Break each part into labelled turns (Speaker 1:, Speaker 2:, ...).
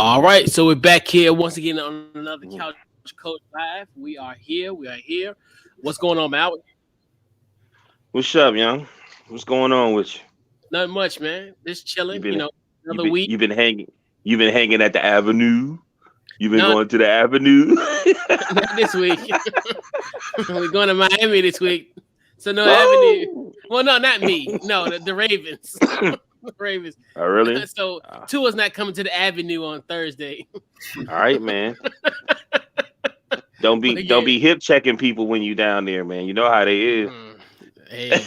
Speaker 1: All right, so we're back here once again on another Couch Coach Live. We are here. We are here. What's going on, Mal?
Speaker 2: What's up, young? What's going on with you?
Speaker 1: Not much, man. Just
Speaker 2: You
Speaker 1: chilling.
Speaker 2: been you
Speaker 1: Another
Speaker 2: been
Speaker 1: week.
Speaker 2: you been hanging you been hanging at the Avenue. You been
Speaker 1: No,
Speaker 2: going to the Avenue.
Speaker 1: not this week. We're going to Miami this week. So no Avenue.
Speaker 2: Oh,
Speaker 1: Well, no, not me. No, the Ravens. The Ravens.
Speaker 2: oh, really?
Speaker 1: So
Speaker 2: Uh,
Speaker 1: Tua's not coming to the Avenue on Thursday.
Speaker 2: all right, man. Don't be
Speaker 1: But
Speaker 2: don't
Speaker 1: yeah.
Speaker 2: be hip checking people when you down there, man. You know how they is.
Speaker 1: Mm, hey,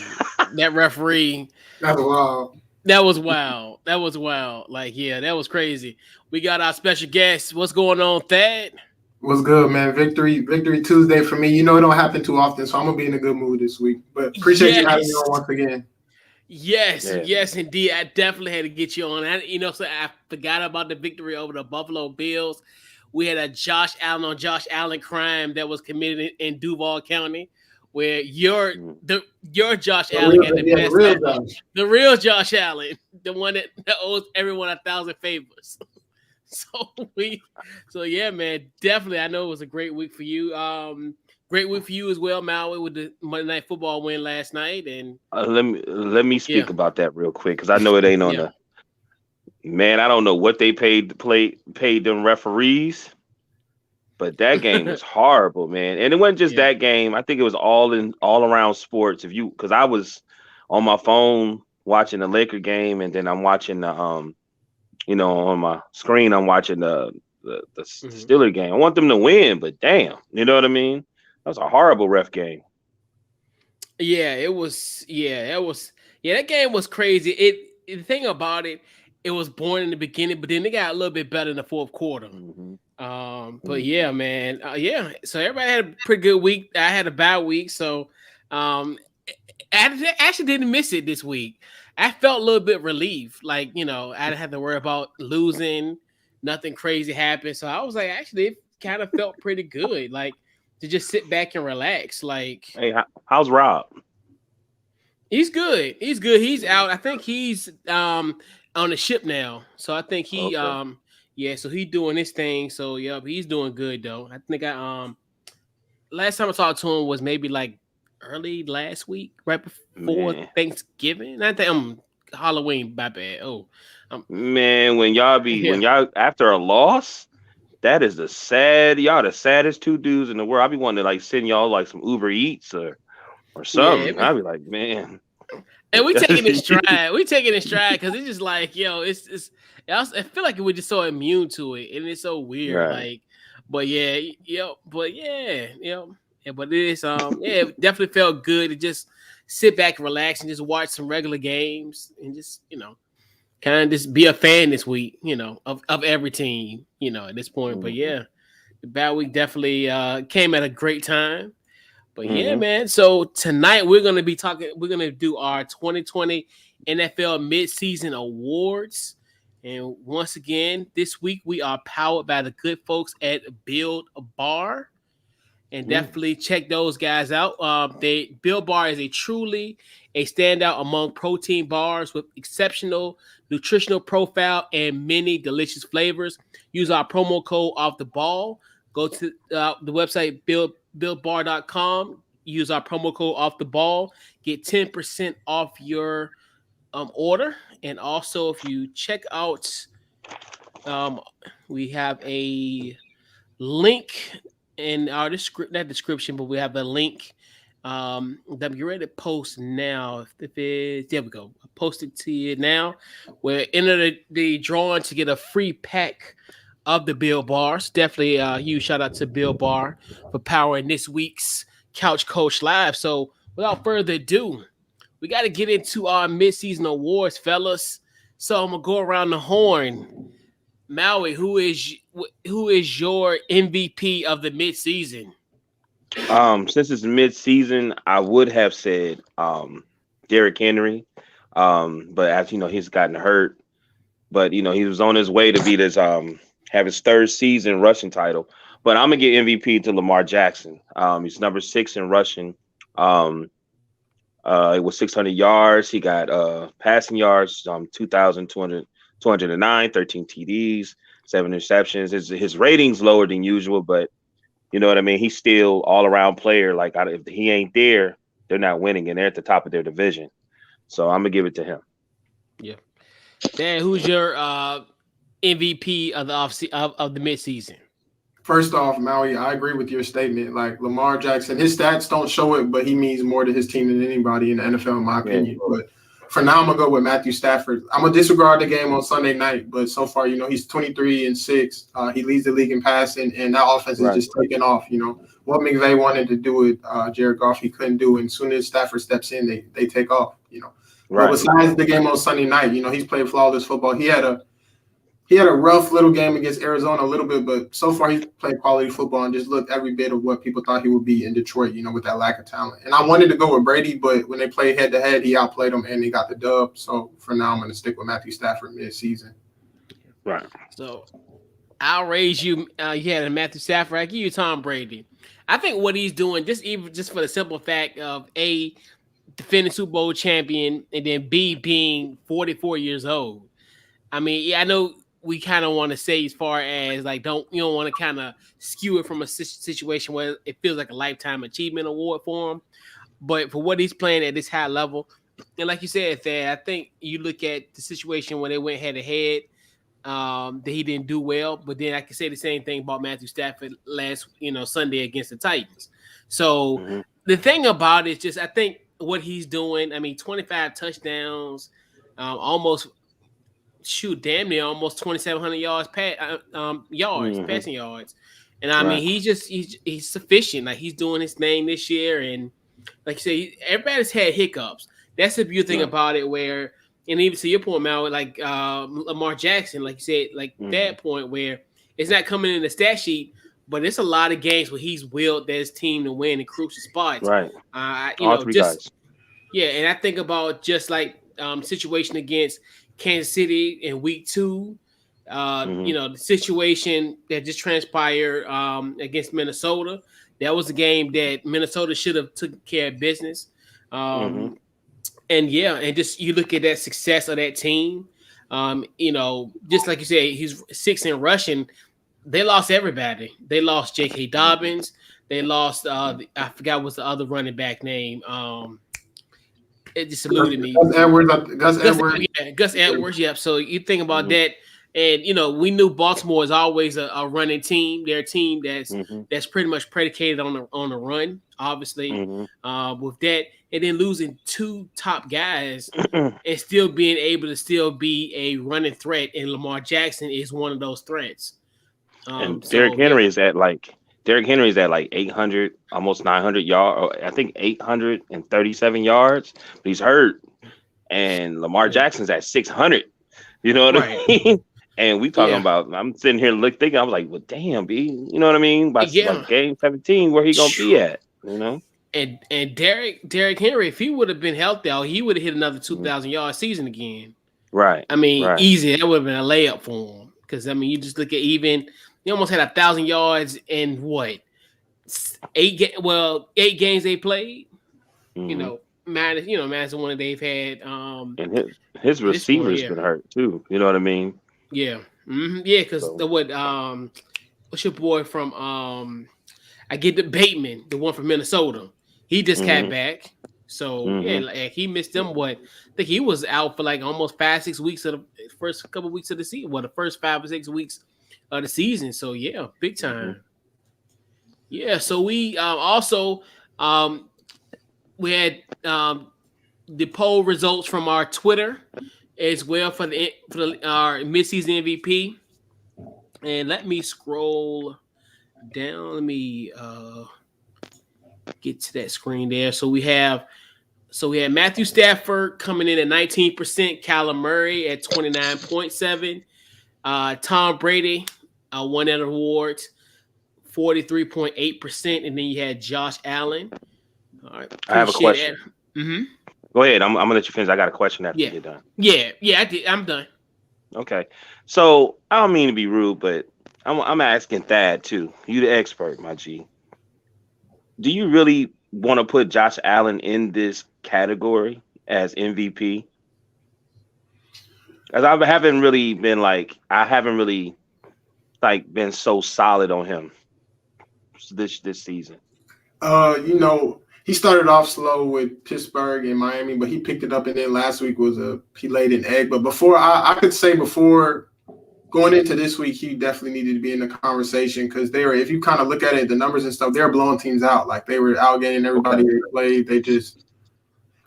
Speaker 1: that referee.
Speaker 3: That's wild.
Speaker 1: That was wild. That was wild. Like, yeah, that was crazy. We got our special guest. What's going on, Thad?
Speaker 3: What's good, man? Victory Tuesday for me. You know it don't happen too often, so I'm gonna be in a good mood this week. But appreciate you having me
Speaker 1: Yes.
Speaker 3: on once again.
Speaker 1: Yes,
Speaker 2: Yeah,
Speaker 1: yes, indeed. I definitely had to get you on. So I forgot about the victory over the Buffalo Bills. We had a Josh Allen crime that was committed in Duval County, where
Speaker 2: mm,
Speaker 1: your Josh
Speaker 3: The
Speaker 1: Allen
Speaker 3: real,
Speaker 1: got the
Speaker 3: yeah, the
Speaker 1: best
Speaker 3: real
Speaker 1: of it.
Speaker 3: Josh.
Speaker 1: The real Josh Allen, the one that owes everyone 1,000 favors. So we, so yeah, man, definitely. I know it was a great week for you. Great week for you as well, Maui, with the Monday Night Football win last night, and
Speaker 2: let me
Speaker 1: yeah,
Speaker 2: speak about that real quick because I know it ain't on
Speaker 1: yeah,
Speaker 2: the man. I don't know what they paid them referees, but that game was horrible, man. And it wasn't just
Speaker 1: yeah.
Speaker 2: that game. I think it was all around sports. If you because I was on my phone watching the Laker game, and then I'm watching the on my screen I'm watching the
Speaker 1: Mhm.
Speaker 2: Steeler game. I want them to win, but damn, you know what I mean? That was a horrible ref game.
Speaker 1: Yeah, it was. Yeah, that was. Yeah, that game was crazy. The thing about it, it was boring in the beginning, but then it got a little bit better in the fourth quarter.
Speaker 2: Hmm.
Speaker 1: But
Speaker 2: Hmm.
Speaker 1: yeah, man. Yeah. So everybody had a pretty good week. I had a bad week, so um, actually didn't miss it this week. I felt a little bit relieved, like I didn't have to worry about losing. Nothing crazy happened, so I was like, actually, it kind of felt pretty good, like to just sit back and relax. Like
Speaker 2: Hey, how's Rob?
Speaker 1: he's good. He's good. He's out. I think he's on the ship now. So I think he
Speaker 2: Okay.
Speaker 1: yeah, so he's doing his thing. So yeah, he's doing good though. I think I last time I talked to him was maybe like early last week, right before
Speaker 2: Man.
Speaker 1: Thanksgiving. I think Halloween, my bad. Oh,
Speaker 2: Man,
Speaker 1: yeah.
Speaker 2: when y'all after a loss, that is y'all the saddest two dudes in the world. I be wanting to like send y'all like some Uber Eats or
Speaker 1: Yeah.
Speaker 2: something. I'd be like, man.
Speaker 1: And we taking it stride. We taking it stride because it's just like, it's I feel like we're just so immune to it, and it's so weird.
Speaker 2: Right.
Speaker 1: Like, but yeah, yeah, but it is yeah, it definitely felt good to just sit back and relax and just watch some regular games and just kind of just be a fan this week, of every team, at this point. But
Speaker 2: Hmm.
Speaker 1: yeah, the bad week definitely came at a great time. But yeah,
Speaker 2: Hmm.
Speaker 1: man. So tonight we're gonna be talking. We're gonna do our 2020 NFL Midseason Awards. And once again, this week we are powered by the good folks at Build a Bar. And definitely check those guys out. They Build Bar is truly a standout among protein bars with exceptional nutritional profile and many delicious flavors. Use our promo code off the ball. Go to the website buildbar.com. Use our promo code off the ball. Get 10% off your order. And also, if you check out, um, we have a link in our description, but we have a link that we're ready to post now. If it there we go. I posted to you now. We're in the drawing to get a free pack of the Bill Bars. Definitely huge shout out to Bill Bar for powering this week's Couch Coach Live. So without further ado, we got to get into our midseason awards, fellas. So I'm gonna go around the horn. Maui, who is your MVP of the midseason?
Speaker 2: Since it's mid-season, I would have said Derrick Henry. But as you know, he's gotten hurt. But you know, he was on his way to beat his have his third season rushing title. But I'm gonna give MVP to Lamar Jackson. He's number 6 in rushing. Um, it was 600 yards. He got passing yards, 2,209, 13 TDs, 7 interceptions. His rating's lower than usual, but you know what I mean? He's still all around player. Like if he ain't there, they're not winning, and they're at the top of their division. So I'm gonna give it to him.
Speaker 1: Yeah. Dan, who's your MVP of the midseason?
Speaker 3: First off, Maui, I agree with your statement. Like Lamar Jackson, his stats don't show it, but he means more to his team than anybody in the NFL, in my opinion. But for now, I'm gonna go with Matthew Stafford. I'm gonna disregard the game on Sunday night, but so far, he's 23-6. He leads the league in passing, and that offense is just taking off. What McVay wanted to do with Jared Goff, he couldn't do. And as soon as Stafford steps in, they take off. But besides the game on Sunday night, he's played flawless football. He had a rough little game against Arizona a little bit, but so far he's played quality football and just looked every bit of what people thought he would be in Detroit, with that lack of talent. And I wanted to go with Brady, but when they played head-to-head, he outplayed him and they got the dub. So for now, I'm going to stick with Matthew Stafford mid-season.
Speaker 2: Right.
Speaker 1: So I'll raise you. You had a Matthew Stafford. I give you Tom Brady. I think what he's doing, just for the simple fact of A, defending Super Bowl champion, and then B, being 44 years old. I mean, yeah, I know we kind of want to say as far as like you don't want to kind of skew it from a situation where it feels like a lifetime achievement award for him, but for what he's playing at this high level, and like you said, Thad, I think you look at the situation when they went head to head, that he didn't do well, but then I can say the same thing about Matthew Stafford last Sunday against the Titans. So the thing about it is just I think what he's doing. I mean, 25 touchdowns, damn near almost 2,700 yards, passing yards. And I mean, he's sufficient. Like he's doing his thing this year. And like you say, everybody's had hiccups. That's the beautiful thing about it where, and even to your point, Mal, like Lamar Jackson, like you said, like that point where it's not coming in the stat sheet, but it's a lot of games where he's willed his team to win in crucial spots.
Speaker 2: Right.
Speaker 1: All three guys. Yeah, and I think about just like situation against Kansas City in week 2, the situation that just transpired against Minnesota. That was a game that Minnesota should have took care of business. And just you look at that success of that team. Just like you said, he's 6 in rushing. They lost everybody. They lost J.K. Dobbins. They lost I forgot what's the other running back name. It just eluded me. Gus Edwards. Yep. So you think about that, and we knew Baltimore is always a running team. They're a team that's pretty much predicated on the run, obviously. With that, and then losing 2 top guys and still being able to still be a running threat, and Lamar Jackson is one of those threats.
Speaker 2: And Derrick Henry is at like 800, almost 900 yards. I think 837 yards, but he's hurt. And Lamar Jackson's at 600. You know what I mean? And we talking about. I'm sitting here thinking. I was like, well, damn, B. You know what I mean? By game 17, where he gonna be at?
Speaker 1: And Derrick Henry, if he would have been healthy, he would have hit another 2,000 yard season again.
Speaker 2: Right.
Speaker 1: I mean, easy. That would have been a layup for him. Because I mean, you just look at he almost had 1,000 yards in what 8 games they played. Minus the one that they've had.
Speaker 2: And his receivers been hurt too. You know what I mean?
Speaker 1: Yeah. Yeah, because what's your boy from I get the Bateman, the one from Minnesota. He just came back. So like he missed them. I think he was out for like almost 5-6 weeks of the first couple weeks of the season. The first 5 or 6 weeks of the season. So yeah, big time. Yeah. So we also we had the poll results from our Twitter as well for our midseason MVP. And let me scroll down. Let me get to that screen there. So we had Matthew Stafford coming in at 19%, Kyler Murray at 29.7%, Tom Brady won that award, 43.8%, and then you had Josh Allen. All right,
Speaker 2: I have a question. Go ahead. I'm gonna let you finish. I got a question after you get done.
Speaker 1: Yeah, I did. I'm done.
Speaker 2: Okay, so I don't mean to be rude, but I'm asking Thad too. You the expert, my G. Do you really want to put Josh Allen in this category as MVP? As I haven't really like been so solid on him this season?
Speaker 3: He started off slow with Pittsburgh and Miami, but he picked it up, and then last week he laid an egg. But before I could say before going into this week, he definitely needed to be in the conversation because if you kind of look at it, the numbers and stuff, they were blowing teams out. Like they were outgaining everybody they played.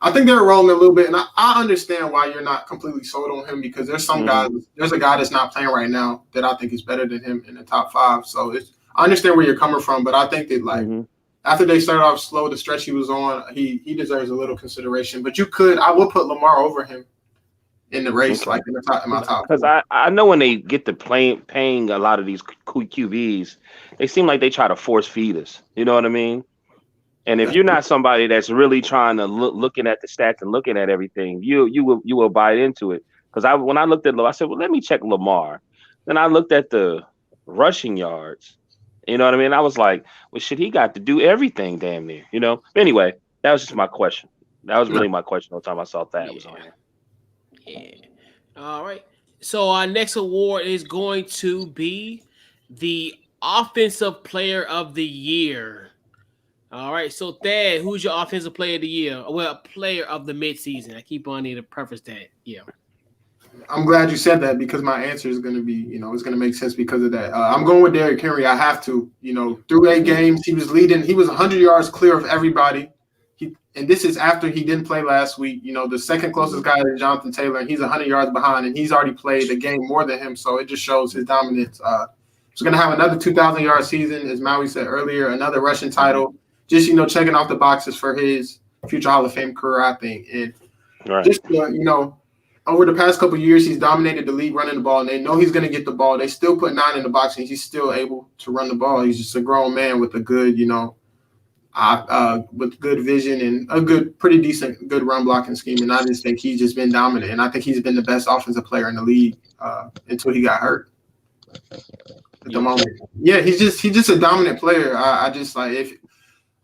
Speaker 3: I think they're rolling a little bit, and I understand why you're not completely sold on him because there's some guys. There's a guy that's not playing right now that I think is better than him in the top 5. So I understand where you're coming from, but I think that after they started off slow, the stretch he was on, he deserves a little consideration. But I would put Lamar over him in the race, like in my top.
Speaker 2: Because I know when they get to paying a lot of these QBs, they seem like they try to force feed us. You know what I mean? And if you're not somebody that's really trying to looking at the stats and looking at everything, you will buy into it. Because when I looked at I said, well, let me check Lamar. Then I looked at the rushing yards. You know what I mean? I was like, well, shit, he got to do everything damn near. You know. But anyway, that was just my question. That was really my question. The time I saw that was on here.
Speaker 1: Yeah. All right. So our next award is going to be the Offensive Player of the Year. All right, so Thad, who's your offensive player of the year? Well, player of the midseason. I keep on needing to preface that. Yeah.
Speaker 3: I'm glad you said that because my answer is going to be, it's going to make sense because of that. I'm going with Derrick Henry. I have to, through 8 games, he was leading. He was 100 yards clear of everybody. And this is after he didn't play last week. The second closest guy is Jonathan Taylor, and he's 100 yards behind, and he's already played a game more than him. So it just shows his dominance. He's going to have another 2,000-yard season, as Maui said earlier, another rushing title. Just, checking off the boxes for his future Hall of Fame career, I think. And just, over the past couple of years, he's dominated the league running the ball, and they know he's going to get the ball. They still put 9 in the box, and he's still able to run the ball. He's just a grown man with a good, with good vision and a pretty decent, good run blocking scheme. And I just think he's just been dominant. And I think he's been the best offensive player in the league until he got hurt. At the moment, yeah, he's just a dominant player.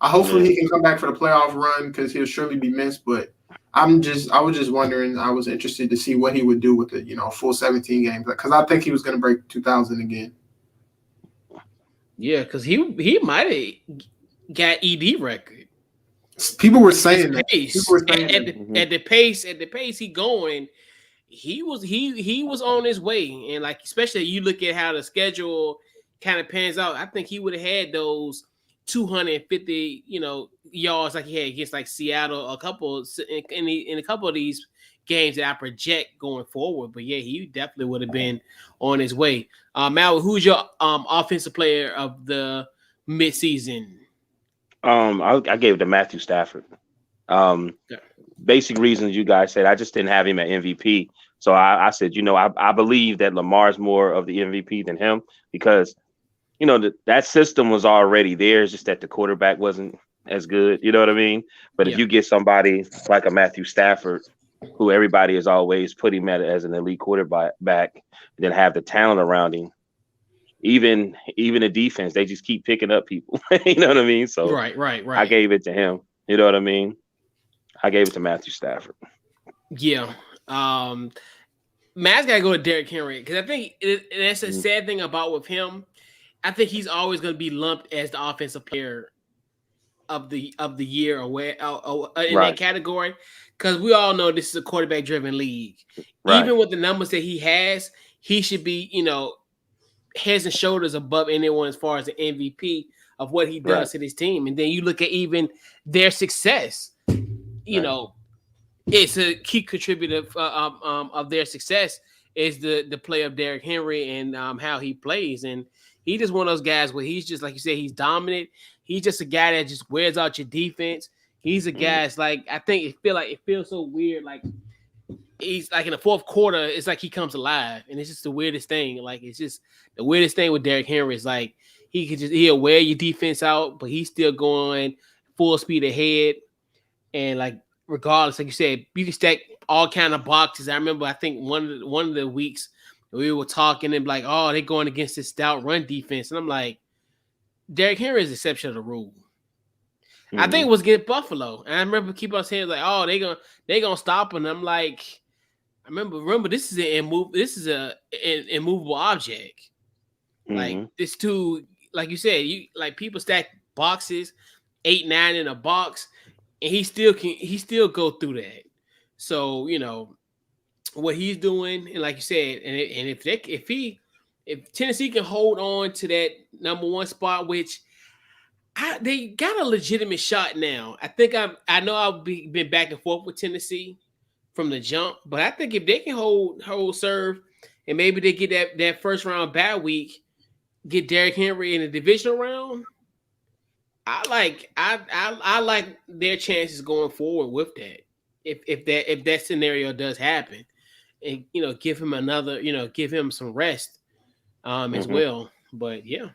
Speaker 3: Hopefully he can come back for the playoff run because he'll surely be missed. But I was just wondering. I was interested to see what he would do with the full 17 games because I think he was going to break 2,000 again.
Speaker 1: Yeah, because he might have got ED record.
Speaker 3: People were saying that.
Speaker 1: At the pace he going, he was on his way, and like especially you look at how the schedule kind of pans out. I think he would have had those 250, yards like he had against like Seattle, a couple in a couple of these games that I project going forward. But yeah, he definitely would have been on his way. Mal, who's your offensive player of the midseason?
Speaker 2: I gave it to Matthew Stafford. Basic reasons you guys said. I just didn't have him at MVP. So I said, I believe that Lamar's more of the MVP than him because that system was already there. It's just that the quarterback wasn't as good. You know what I mean? But if you get somebody like a Matthew Stafford, who everybody has always put him at as an elite quarterback, then have the talent around him, even the defense, they just keep picking up people. You know what I mean? So
Speaker 1: right.
Speaker 2: I gave it to him. You know what I mean? I gave it to Matthew Stafford.
Speaker 1: Yeah. Matt's got to go to Derrick Henry because I think that's a sad thing about with him. I think he's always going to be lumped as the offensive player of the year or that category because we all know this is a quarterback-driven league. Right. Even with the numbers that he has, he should be, heads and shoulders above anyone as far as the MVP of what he does to his team. And then you look at even their success, it's a key contributor of their success is the play of Derrick Henry and how he plays. And he's just one of those guys where he's just, like you said, he's dominant. He's just a guy that just wears out your defense. He's a guy that's like, I think it feels so weird. Like he's like in the fourth quarter, it's like he comes alive. And it's just the weirdest thing. Like it's just the weirdest thing with Derrick Henry is like he'll wear your defense out, but he's still going full speed ahead. And like regardless, like you said, you can stack all kind of boxes. I remember I think one of the weeks we were talking and like, oh, they're going against this stout run defense. And I'm like, Derrick Henry is the exception of the rule. I think it was against Buffalo. And I remember keep on saying like, oh, they gonna stop him. I'm like, I remember this is an immovable object. Like
Speaker 2: Mm-hmm.
Speaker 1: this dude, like you said, people stack boxes, 8, 9 in a box, and he still go through that. So what he's doing, and like you said, and if Tennessee can hold on to that number 1 spot, which they got a legitimate shot now. I know I've been back and forth with Tennessee from the jump, but I think if they can hold serve, and maybe they get that first round bye week, get Derrick Henry in the divisional round, I like their chances going forward with that. If that scenario does happen, and give him another, give him some rest as
Speaker 2: Mm-hmm.
Speaker 1: well. But yeah,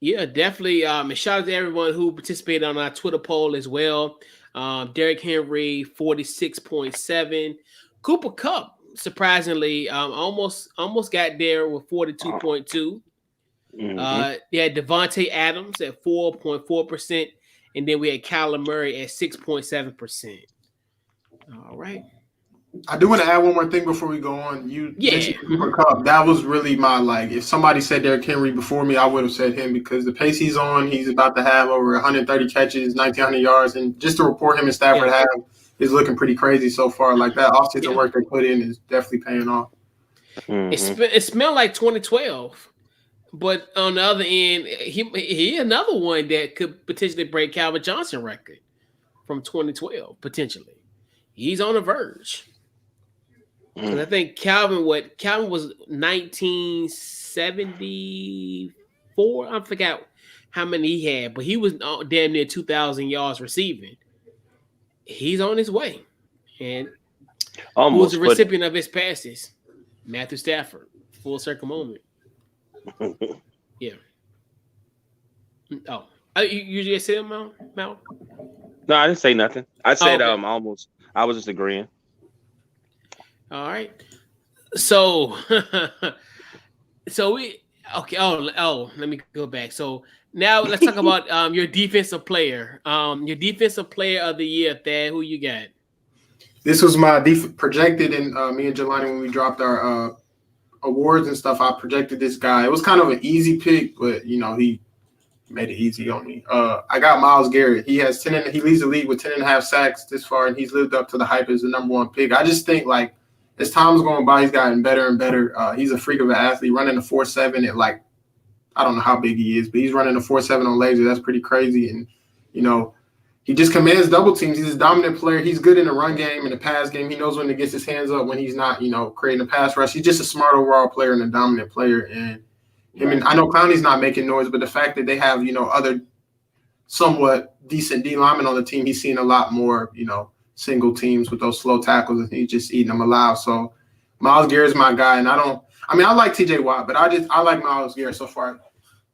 Speaker 1: definitely. And shout out to everyone who participated on our Twitter poll as well. Derrick Henry 46.7. Cooper Cup surprisingly almost got there with 42.2.
Speaker 2: Mm-hmm.
Speaker 1: Yeah, Devontae Adams at 4.4%, and then we had Kyler Murray at 6.7%. All right.
Speaker 3: I do want to add one more thing before we go on. You mentioned
Speaker 1: Yeah.
Speaker 3: Cooper Kupp. That was really my if somebody said Derrick Henry before me, I would have said him because the pace he's on, he's about to have over 130 catches, 1,900 yards, and just the report him and Stafford have is looking pretty crazy so far. Like that offseason work they put in is definitely paying off.
Speaker 2: Mm-hmm.
Speaker 1: It smelled like 2012, but on the other end, he another one that could potentially break Calvin Johnson record from 2012 potentially. He's on the verge. Because I think Calvin was 1974. I forgot how many he had, but he was damn near 2,000 yards receiving. He's on his way. And who was the recipient of his passes? Matthew Stafford. Full circle moment. Yeah. Oh, you just said Mal?
Speaker 2: No, I didn't say nothing. I said almost. I was just agreeing.
Speaker 1: All right. So we okay. Oh, let me go back. So now let's talk about your defensive player. Your defensive player of the year, Thad. Who you got?
Speaker 3: This was my projected, and me and Jelani, when we dropped our awards and stuff, I projected this guy. It was kind of an easy pick, but he made it easy on me. I got Myles Garrett. He has he leads the league with 10.5 sacks this far, and he's lived up to the hype as the number 1 pick. I just think as time's going by, he's gotten better and better. He's a freak of an athlete, running a 4.7 at I don't know how big he is, but he's running a 4.7 on laser. That's pretty crazy. And he just commands double teams. He's a dominant player. He's good in the run game and the pass game. He knows when to get his hands up when he's not, creating a pass rush. He's just a smart overall player and a dominant player. And I know Clowney's not making noise, but the fact that they have, other somewhat decent D linemen on the team, he's seen a lot more, single teams with those slow tackles, and he's just eating them alive. So Myles Garrett's my guy, and I like TJ Watt, but I like Myles Garrett so far.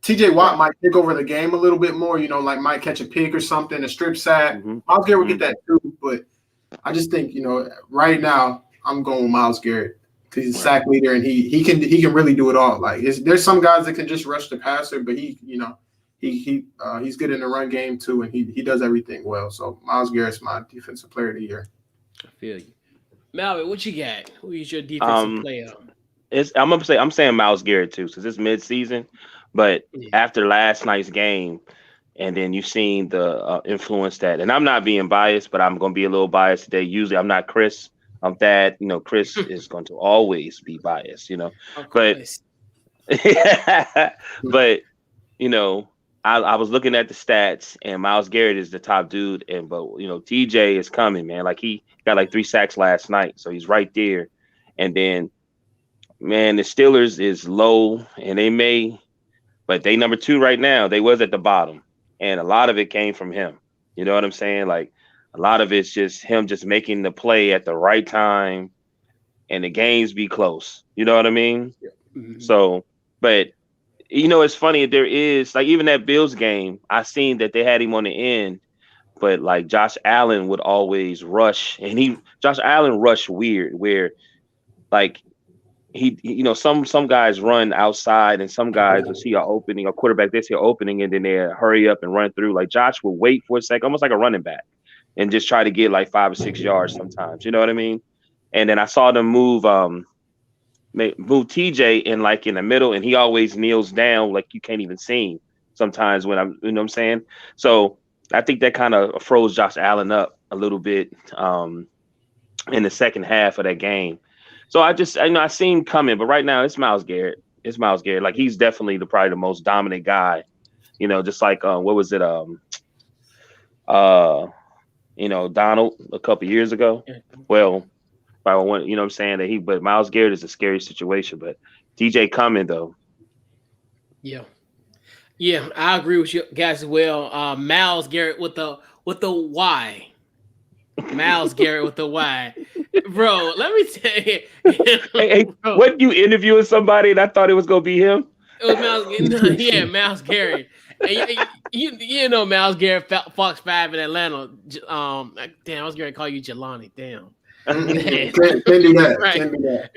Speaker 3: TJ Watt might take over the game a little bit more, might catch a pick or something, a strip sack.
Speaker 2: Mm-hmm.
Speaker 3: Myles Garrett will get that too, but I just think, right now I'm going with Myles Garrett because he's a sack leader and he can really do it all. There's some guys that can just rush the passer, but he's good in the run game too, and he does everything well. So Myles Garrett's my defensive player of the year.
Speaker 1: I feel you. Malvin, what you got? Who is your defensive player?
Speaker 2: I'm saying Myles Garrett too, because it's midseason. But after last night's game, and then you've seen the influence that, and I'm not being biased, but I'm going to be a little biased today. Usually I'm not Chris. I'm Thad. Chris is going to always be biased, But I was looking at the stats, and Myles Garrett is the top dude, but TJ is coming, man. He got 3 sacks last night, so he's right there. And then, man, the Steelers is low, and but they number 2 right now. They was at the bottom, and a lot of it came from him. You know what I'm saying? A lot of it's just him just making the play at the right time, and the games be close. You know what I mean?
Speaker 1: Yeah. Mm-hmm.
Speaker 2: So, but it's funny. There is even that Bills game, I seen that they had him on the end, but Josh Allen would always rush, and Josh Allen rushed weird, where he some guys run outside, and some guys will see an opening, a quarterback they see an opening, and then they hurry up and run through. Josh will wait for a second, almost like a running back, and just try to get 5 or 6 yards sometimes. You know what I mean? And then I saw them move move TJ in like in the middle, and he always kneels down like you can't even see him sometimes when I'm, you know what I'm saying? So I think that kind of froze Josh Allen up a little bit in the second half of that game. So I seen him coming, but right now it's Myles Garrett. It's Myles Garrett. Like he's definitely probably the most dominant guy. You know, just like what was it? Donald a couple years ago. Well, I want, you know what I'm saying, but Myles Garrett is a scary situation. But TJ coming though.
Speaker 1: Yeah. Yeah, I agree with you guys as well. Myles Garrett with the Y. Myles Garrett with the Y. Bro, let me tell you.
Speaker 2: Hey,
Speaker 1: Bro,
Speaker 2: what you interviewing somebody and I thought it was gonna be him?
Speaker 1: it was Myles Garrett. And you know Myles Garrett, Fox 5 in Atlanta. Damn, I was going to call you Jelani. Damn.
Speaker 3: Can't do that.
Speaker 1: Right.
Speaker 3: Can't do that.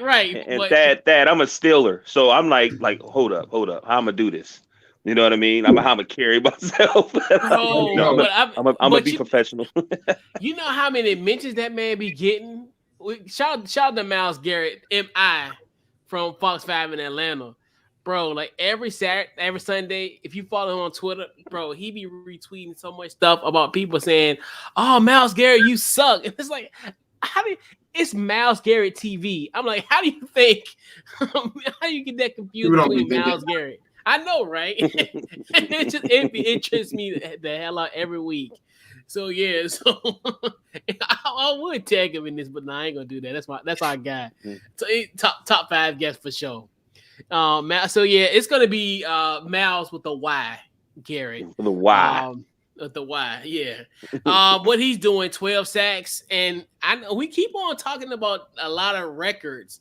Speaker 1: Right.
Speaker 2: And that I'm a Steeler, so I'm like, hold up, how I'm gonna do this? You know what I mean? I'm gonna carry myself.
Speaker 1: Bro,
Speaker 2: I'm gonna be professional.
Speaker 1: You know how many mentions that man be getting? Shout out to Myles Garrett, MI from Fox 5 in Atlanta. Bro, like every Saturday, every Sunday, if you follow him on Twitter, bro, he be retweeting so much stuff about people saying, "Oh, Myles Garrett, you suck." And it's like, it's Myles Garrett TV. I'm like, how do you think? How do you get that confused between Myles Garrett? I know, right? it interests me the hell out every week. So yeah, I would tag him in this, but no, I ain't gonna do that. That's our guy. So top 5 guests for sure. So yeah, it's gonna be Myles with the Y, Garrett.
Speaker 2: The Y.
Speaker 1: With the Y, yeah. What he's doing, 12 sacks, and I know we keep on talking about a lot of records,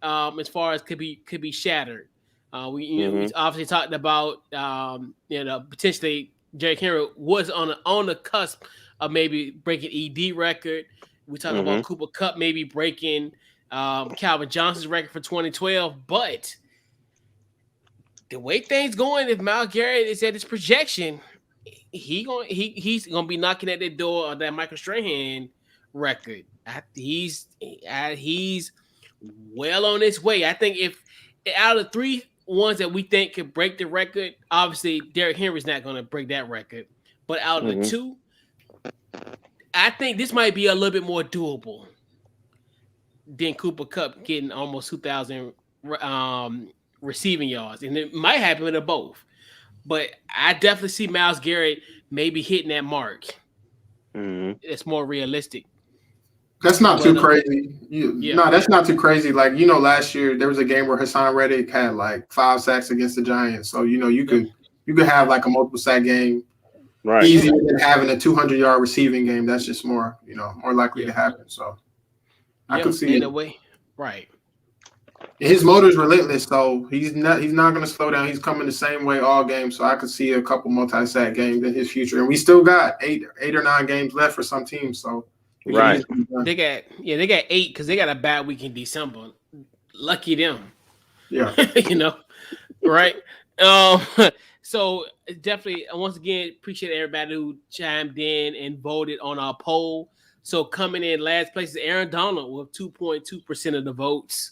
Speaker 1: as far as could be shattered. We obviously talked about potentially Derrick Henry was on the cusp of maybe breaking ED record. We talk about Cooper Kupp maybe breaking Calvin Johnson's record for 2012, but the way things going, if Myles Garrett is at his projection, he's gonna be knocking at the door of that Michael Strahan record. He's well on his way. I think if out of the 3 ones that we think could break the record, obviously Derrick Henry's not going to break that record. But out of the 2, I think this might be a little bit more doable than Cooper Kupp getting almost 2,000 receiving yards, and it might happen to both. But I definitely see Myles Garrett maybe hitting that mark. It's more realistic.
Speaker 3: That's not too crazy. No, that's not too crazy. Like, last year there was a game where Hassan Reddick had like 5 sacks against the Giants. So, you could have like a multiple sack game, right? Easier than having a 200-yard receiving game. That's just more likely to happen. So I could see
Speaker 1: in
Speaker 3: it.
Speaker 1: a way, right?
Speaker 3: His motor's relentless, so he's not going to slow down. He's coming the same way all games. So I could see a couple multi-sack games in his future, and we still got 8 or 9 games left for some teams. So.
Speaker 2: Right.
Speaker 1: They got 8 because they got a bad week in December. Lucky them.
Speaker 3: Yeah.
Speaker 1: Right. So definitely, once again, appreciate everybody who chimed in and voted on our poll. So coming in last place is Aaron Donald with 2.2% of the votes.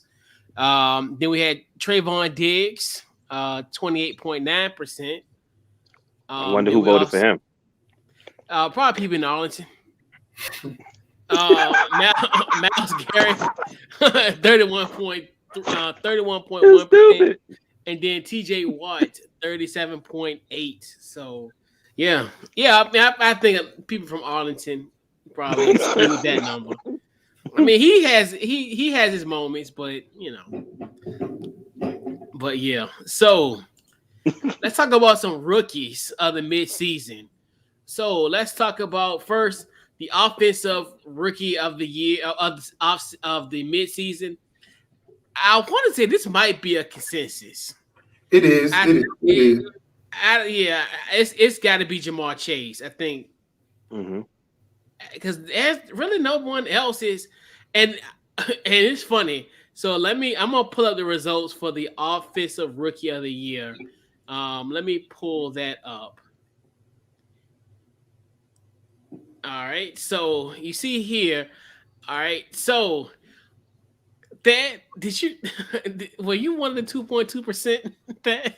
Speaker 1: Then we had Trayvon Diggs, 28.9%.
Speaker 2: I wonder who voted for him.
Speaker 1: Probably people in Arlington. Myles Garrett, 31.1%, and then TJ Watt, 37.8%. So, yeah. I think people from Arlington probably skewed that number. I mean, he has his moments, but yeah. So, let's talk about some rookies of the midseason. So, let's talk about first. The offensive rookie of the year of the midseason. I want to say this might be a consensus.
Speaker 3: It is.
Speaker 1: It's got to be Jamar Chase. I think because there's really no one else is, and it's funny. So I'm gonna pull up the results for the offensive rookie of the year. Let me pull that up. All right, so you see here, all right, so Dad, did you? Were you one of the 2.2%? Dad?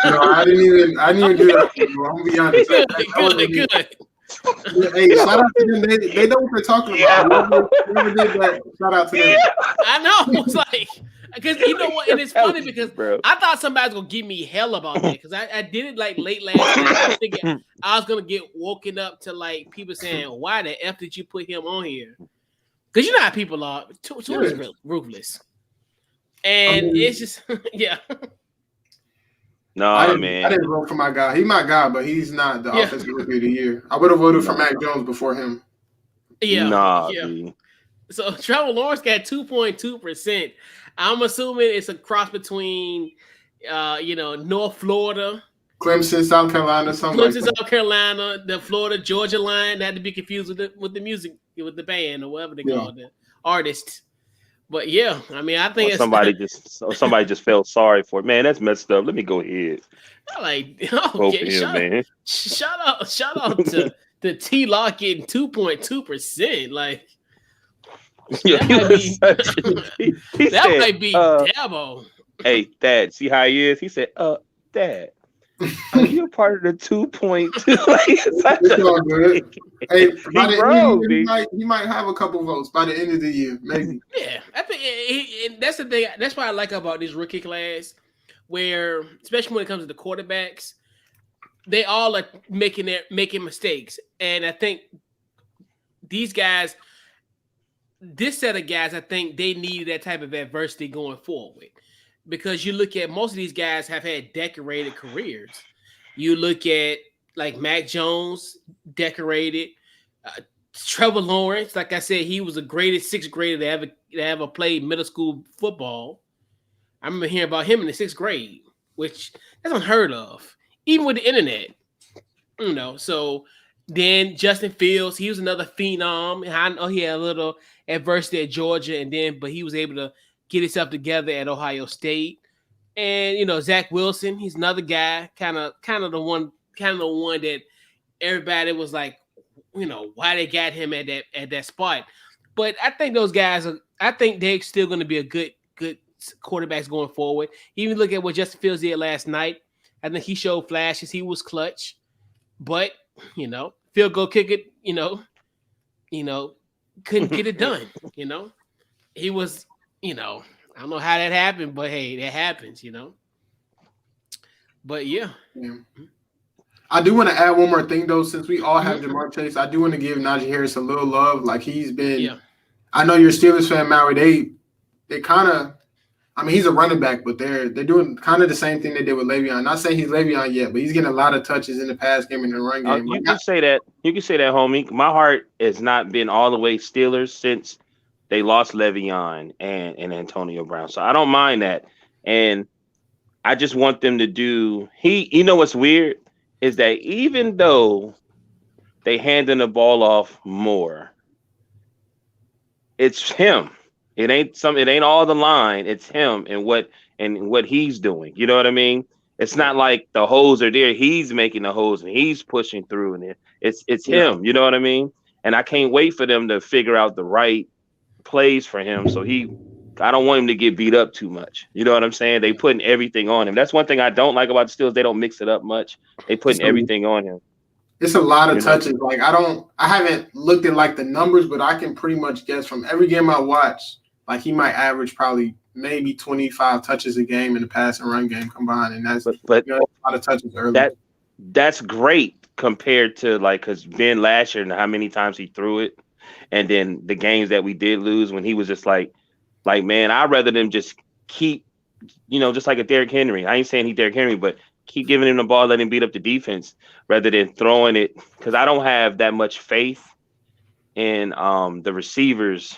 Speaker 3: No, I didn't even do that. Bro. I'm gonna be honest.
Speaker 1: Good.
Speaker 3: Hey, shout out to them. They know what they're talking about. Whoever did that, shout out to them.
Speaker 1: I know. It's like, because you know what? And it's funny because
Speaker 2: bro.
Speaker 1: I thought somebody was going to give me hell about that because I did it like late last week. I was thinking I was going to get woken up to like people saying, why the F did you put him on here? Because you know how people are. Twitter's ruthless. And it's just, yeah.
Speaker 2: No,
Speaker 3: I
Speaker 2: man.
Speaker 3: didn't vote for my guy. He's my guy, but he's not the offensive rookie of the year. I would have voted for Mac Jones before him.
Speaker 1: Yeah.
Speaker 2: Dude.
Speaker 1: So Trevor Lawrence got 2.2%. I'm assuming it's a cross between, North Florida,
Speaker 3: Clemson, South Carolina,
Speaker 1: South Carolina, the Florida Georgia line. Not to be confused with the music, with the band or whatever they call it, artist. But yeah, I mean, I think
Speaker 2: somebody just felt sorry for it. Man, that's messed up. Let me go ahead.
Speaker 1: Like, okay, shout out to T Lock getting 2.2%. Like, that might be Dabo.
Speaker 2: Hey, Dad, see how he is? He said, Dad, are you a part of the 2.2?
Speaker 3: Hey, by the end, he might have a couple votes by the end of the year, maybe.
Speaker 1: Yeah, I think and that's the thing. That's what I like about this rookie class, where especially when it comes to the quarterbacks, they all are making mistakes, and I think these guys, this set of guys, I think they need that type of adversity going forward, because you look at most of these guys have had decorated careers. You look at like Mac Jones, decorated. Trevor Lawrence, like I said, he was the greatest sixth grader to ever play middle school football. I remember hearing about him in the sixth grade, which that's unheard of, even with the internet. So then Justin Fields, he was another phenom. I know he had a little adversity at Georgia, but he was able to get himself together at Ohio State. And Zach Wilson, he's another guy, kind of the one that everybody was like, why they got him at that spot. But I think those guys I think they're still going to be a good quarterbacks going forward. Even look at what Justin Fields did last night. I think he showed flashes. He was clutch, but field goal kicker, couldn't get it done. He was, I don't know how that happened, but hey, that happens, But yeah.
Speaker 3: I do want to add one more thing though, since we all have Jamar Chase. I do want to give Najee Harris a little love. Like he's been. Yeah. I know you're a Steelers fan, Maui. They kind of. I mean, he's a running back, but they're doing kind of the same thing they did with Le'Veon. Not saying he's Le'Veon yet, but he's getting a lot of touches in the pass game and the run game.
Speaker 2: You can say that. You can say that, homie. My heart has not been all the way Steelers since they lost Le'Veon and Antonio Brown. So I don't mind that. And I just want them to do. What's weird is that even though they handing the ball off more, it's him. It ain't all the line. It's him and what he's doing. You know what I mean? It's not like the holes are there. He's making the holes and he's pushing through, and it's him. You know what I mean? And I can't wait for them to figure out the right plays for him. So I don't want him to get beat up too much. You know what I'm saying? They putting everything on him. That's one thing I don't like about the Steelers. They don't mix it up much. They putting everything on him.
Speaker 3: It's a lot of touches. Like I haven't looked at like the numbers, but I can pretty much guess from every game I watch, like he might average probably maybe 25 touches a game in the pass and run game combined. And that's a lot of touches early.
Speaker 2: That's great compared to because Ben last year and how many times he threw it. And then the games that we did lose when he was just like, man, I'd rather them just keep, just like a Derrick Henry. I ain't saying he Derrick Henry, but keep giving him the ball, let him beat up the defense rather than throwing it. Because I don't have that much faith in the receivers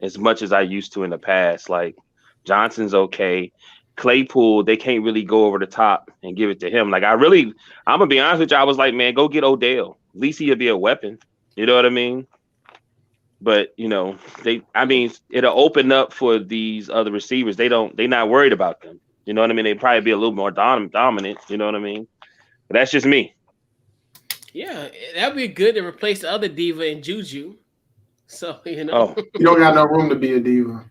Speaker 2: as much as I used to in the past. Like Johnson's okay. Claypool, they can't really go over the top and give it to him. Like I'm gonna be honest with you. I was like, man, go get Odell. At least he'll be a weapon. You know what I mean? But it'll open up for these other receivers. They're not worried about them. You know what I mean? They'd probably be a little more dominant. You know what I mean? But that's just me.
Speaker 1: Yeah, that'd be good to replace the other diva in Juju. So
Speaker 3: you don't got no room to be a diva.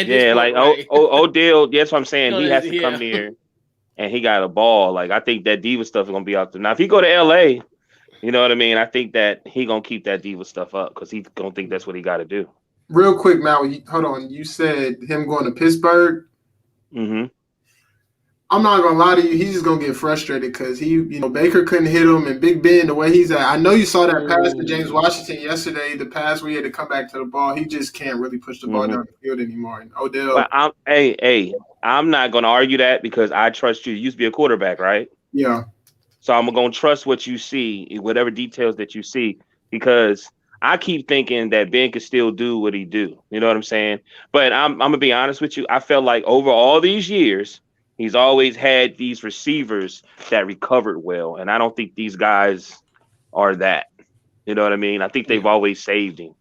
Speaker 2: Yeah, like
Speaker 1: right?
Speaker 2: Odell. That's what I'm saying.
Speaker 1: No,
Speaker 2: He has to
Speaker 1: yeah.
Speaker 2: come there, and he got a ball. Like I think that diva stuff is gonna be out there. Now, if he go to LA, you know what I mean. I think that he gonna keep that diva stuff up because he gonna think that's what he got to do.
Speaker 3: Real quick, Maui, hold on. You said him going to Pittsburgh.
Speaker 2: Mm-hmm.
Speaker 3: I'm not gonna lie to you. He's just gonna get frustrated because Baker couldn't hit him, and Big Ben the way he's at. I know you saw that pass to James Washington yesterday. The pass where he had to come back to the ball. He just can't really push the ball down the field anymore. And Odell.
Speaker 2: But I'm not gonna argue that because I trust you. You used to be a quarterback, right?
Speaker 3: Yeah.
Speaker 2: So I'm gonna trust what you see, whatever details that you see, because I keep thinking that Ben can still do what he do. You know what I'm saying? But I'm gonna be honest with you. I felt like over all these years, he's always had these receivers that recovered well, and I don't think these guys are that. You know what I mean? I think they've always saved him.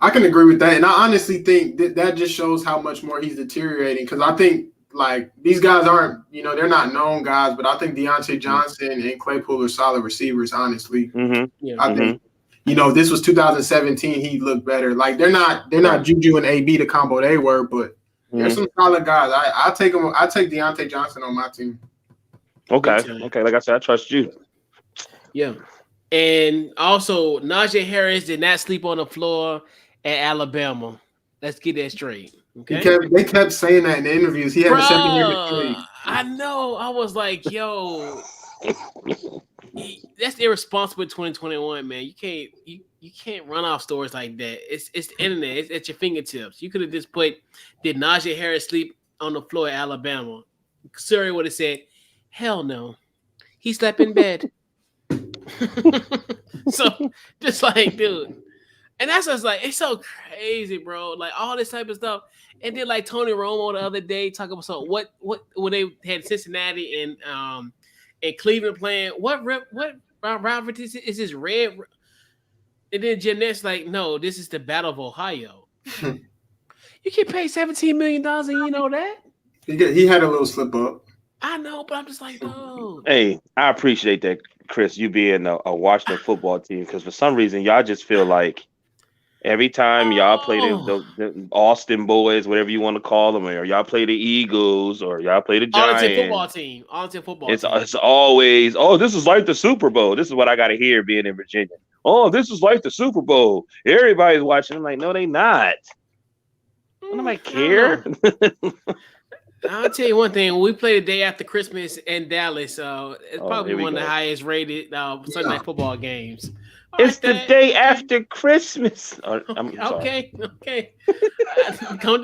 Speaker 3: I can agree with that, and I honestly think that just shows how much more he's deteriorating. Because I think like these guys aren't, they're not known guys, but I think Deontay Johnson and Claypool are solid receivers. Honestly, I think. This was 2017. He looked better. Like they're not Juju and AB the combo they were, but there's some solid guys. I take them. I take Deontay Johnson on my team.
Speaker 2: Okay. Like I said, I trust you.
Speaker 1: Yeah, and also Najee Harris did not sleep on the floor at Alabama. Let's get that straight. Okay.
Speaker 3: They kept saying that in the interviews. He had a second year straight.
Speaker 1: I know. I was like, yo. That's irresponsible 2021, man. You can't run off stories like that. It's the internet. It's at your fingertips. You could have just put, did Najee Harris sleep on the floor at Alabama? Surrey would have said, hell no. He slept in bed. So just like, dude. And that's just like, it's so crazy, bro. Like all this type of stuff. And then like Tony Romo the other day talking about so what when they had Cincinnati and Cleveland playing, what rivalry is this red? And then Jeanette's like, no, this is the Battle of Ohio. You can pay $17 million and you know that?
Speaker 3: He had a little slip up.
Speaker 1: I know, but I'm just like, no.
Speaker 2: Hey, I appreciate that, Chris, you being a Washington football team, because for some reason y'all just feel like every time y'all play the Austin boys, whatever you want to call them, or y'all play the Eagles, or y'all play the Giants.
Speaker 1: Arlington football team.
Speaker 2: It's always, this is like the Super Bowl. This is what I got to hear being in Virginia. Oh, this is like the Super Bowl. Everybody's watching. I'm like, no, they not. Nobody care.
Speaker 1: I'll tell you one thing. We play the day after Christmas in Dallas. It's probably one of the highest rated Sunday night football games.
Speaker 2: It's the day after Christmas.
Speaker 1: Okay. All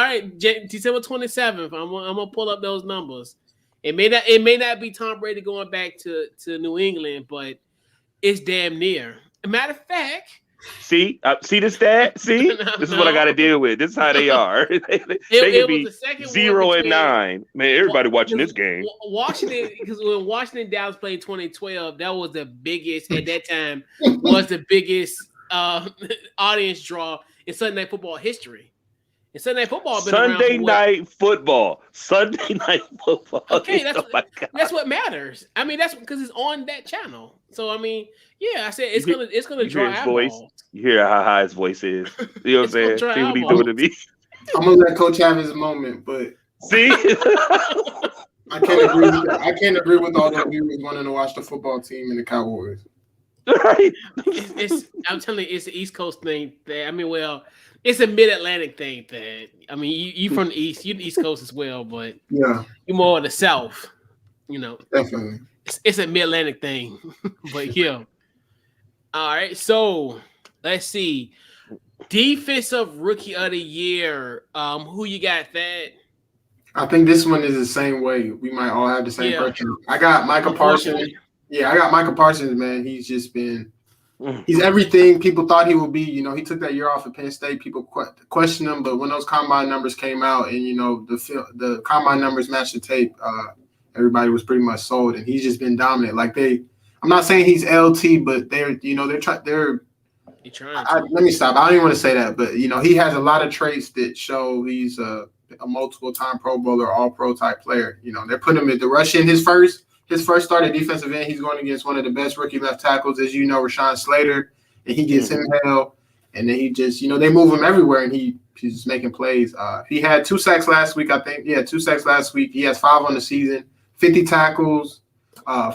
Speaker 1: right, December 27th. I'm gonna pull up those numbers. It may not be Tom Brady going back to New England, but it's damn near. Matter of fact,
Speaker 2: see the stat. See, this is what I got to deal with. This is how they are. they can be 0-9. Man, everybody watching this game.
Speaker 1: Washington, because when Washington Dallas played 2012, that was the biggest at that time. Was the biggest audience draw in Sunday Night Football history. And Sunday Night Football.
Speaker 2: Sunday Night Football.
Speaker 1: Okay, that's what matters. I mean, that's because it's on that channel. So I mean, yeah, I said it's gonna draw eyeballs.
Speaker 2: You hear how high his voice is. You know what I'm saying? See what he's doing to me.
Speaker 3: I'm gonna let Coach have his moment, but
Speaker 2: see,
Speaker 3: I can't agree with that. I can't agree with all those viewers wanting to watch the football team and the Cowboys.
Speaker 2: Right.
Speaker 1: I'm telling you, it's the East Coast thing. It's a Mid-Atlantic thing. That I mean, you from the East, you the East Coast as well, but
Speaker 3: yeah,
Speaker 1: you're more of the South.
Speaker 3: Definitely.
Speaker 1: It's a Mid-Atlantic thing, but yeah. All right, so let's see. Defensive Rookie of the Year. Who you got that?
Speaker 3: I think this one is the same way. We might all have the same person. I got Micah Parsons. Yeah, I got Micah Parsons, man. He's just been he's everything people thought he would be. He took that year off at Penn State. People questioned him, but when those combine numbers came out and the combine numbers matched the tape, everybody was pretty much sold, and he's just been dominant. Like I'm not saying he's LT, but they're trying. Let me stop. I don't even want to say that, but he has a lot of traits that show he's a multiple-time Pro Bowler, All-Pro type player. They're putting him at the rush in his first start at defensive end. He's going against one of the best rookie left tackles, as Rashawn Slater, and he gets him hell. And then he just, they move him everywhere, and he's just making plays. He had 2 sacks last week, I think. Yeah, 2 sacks last week. He has 5 on the season, 50 tackles,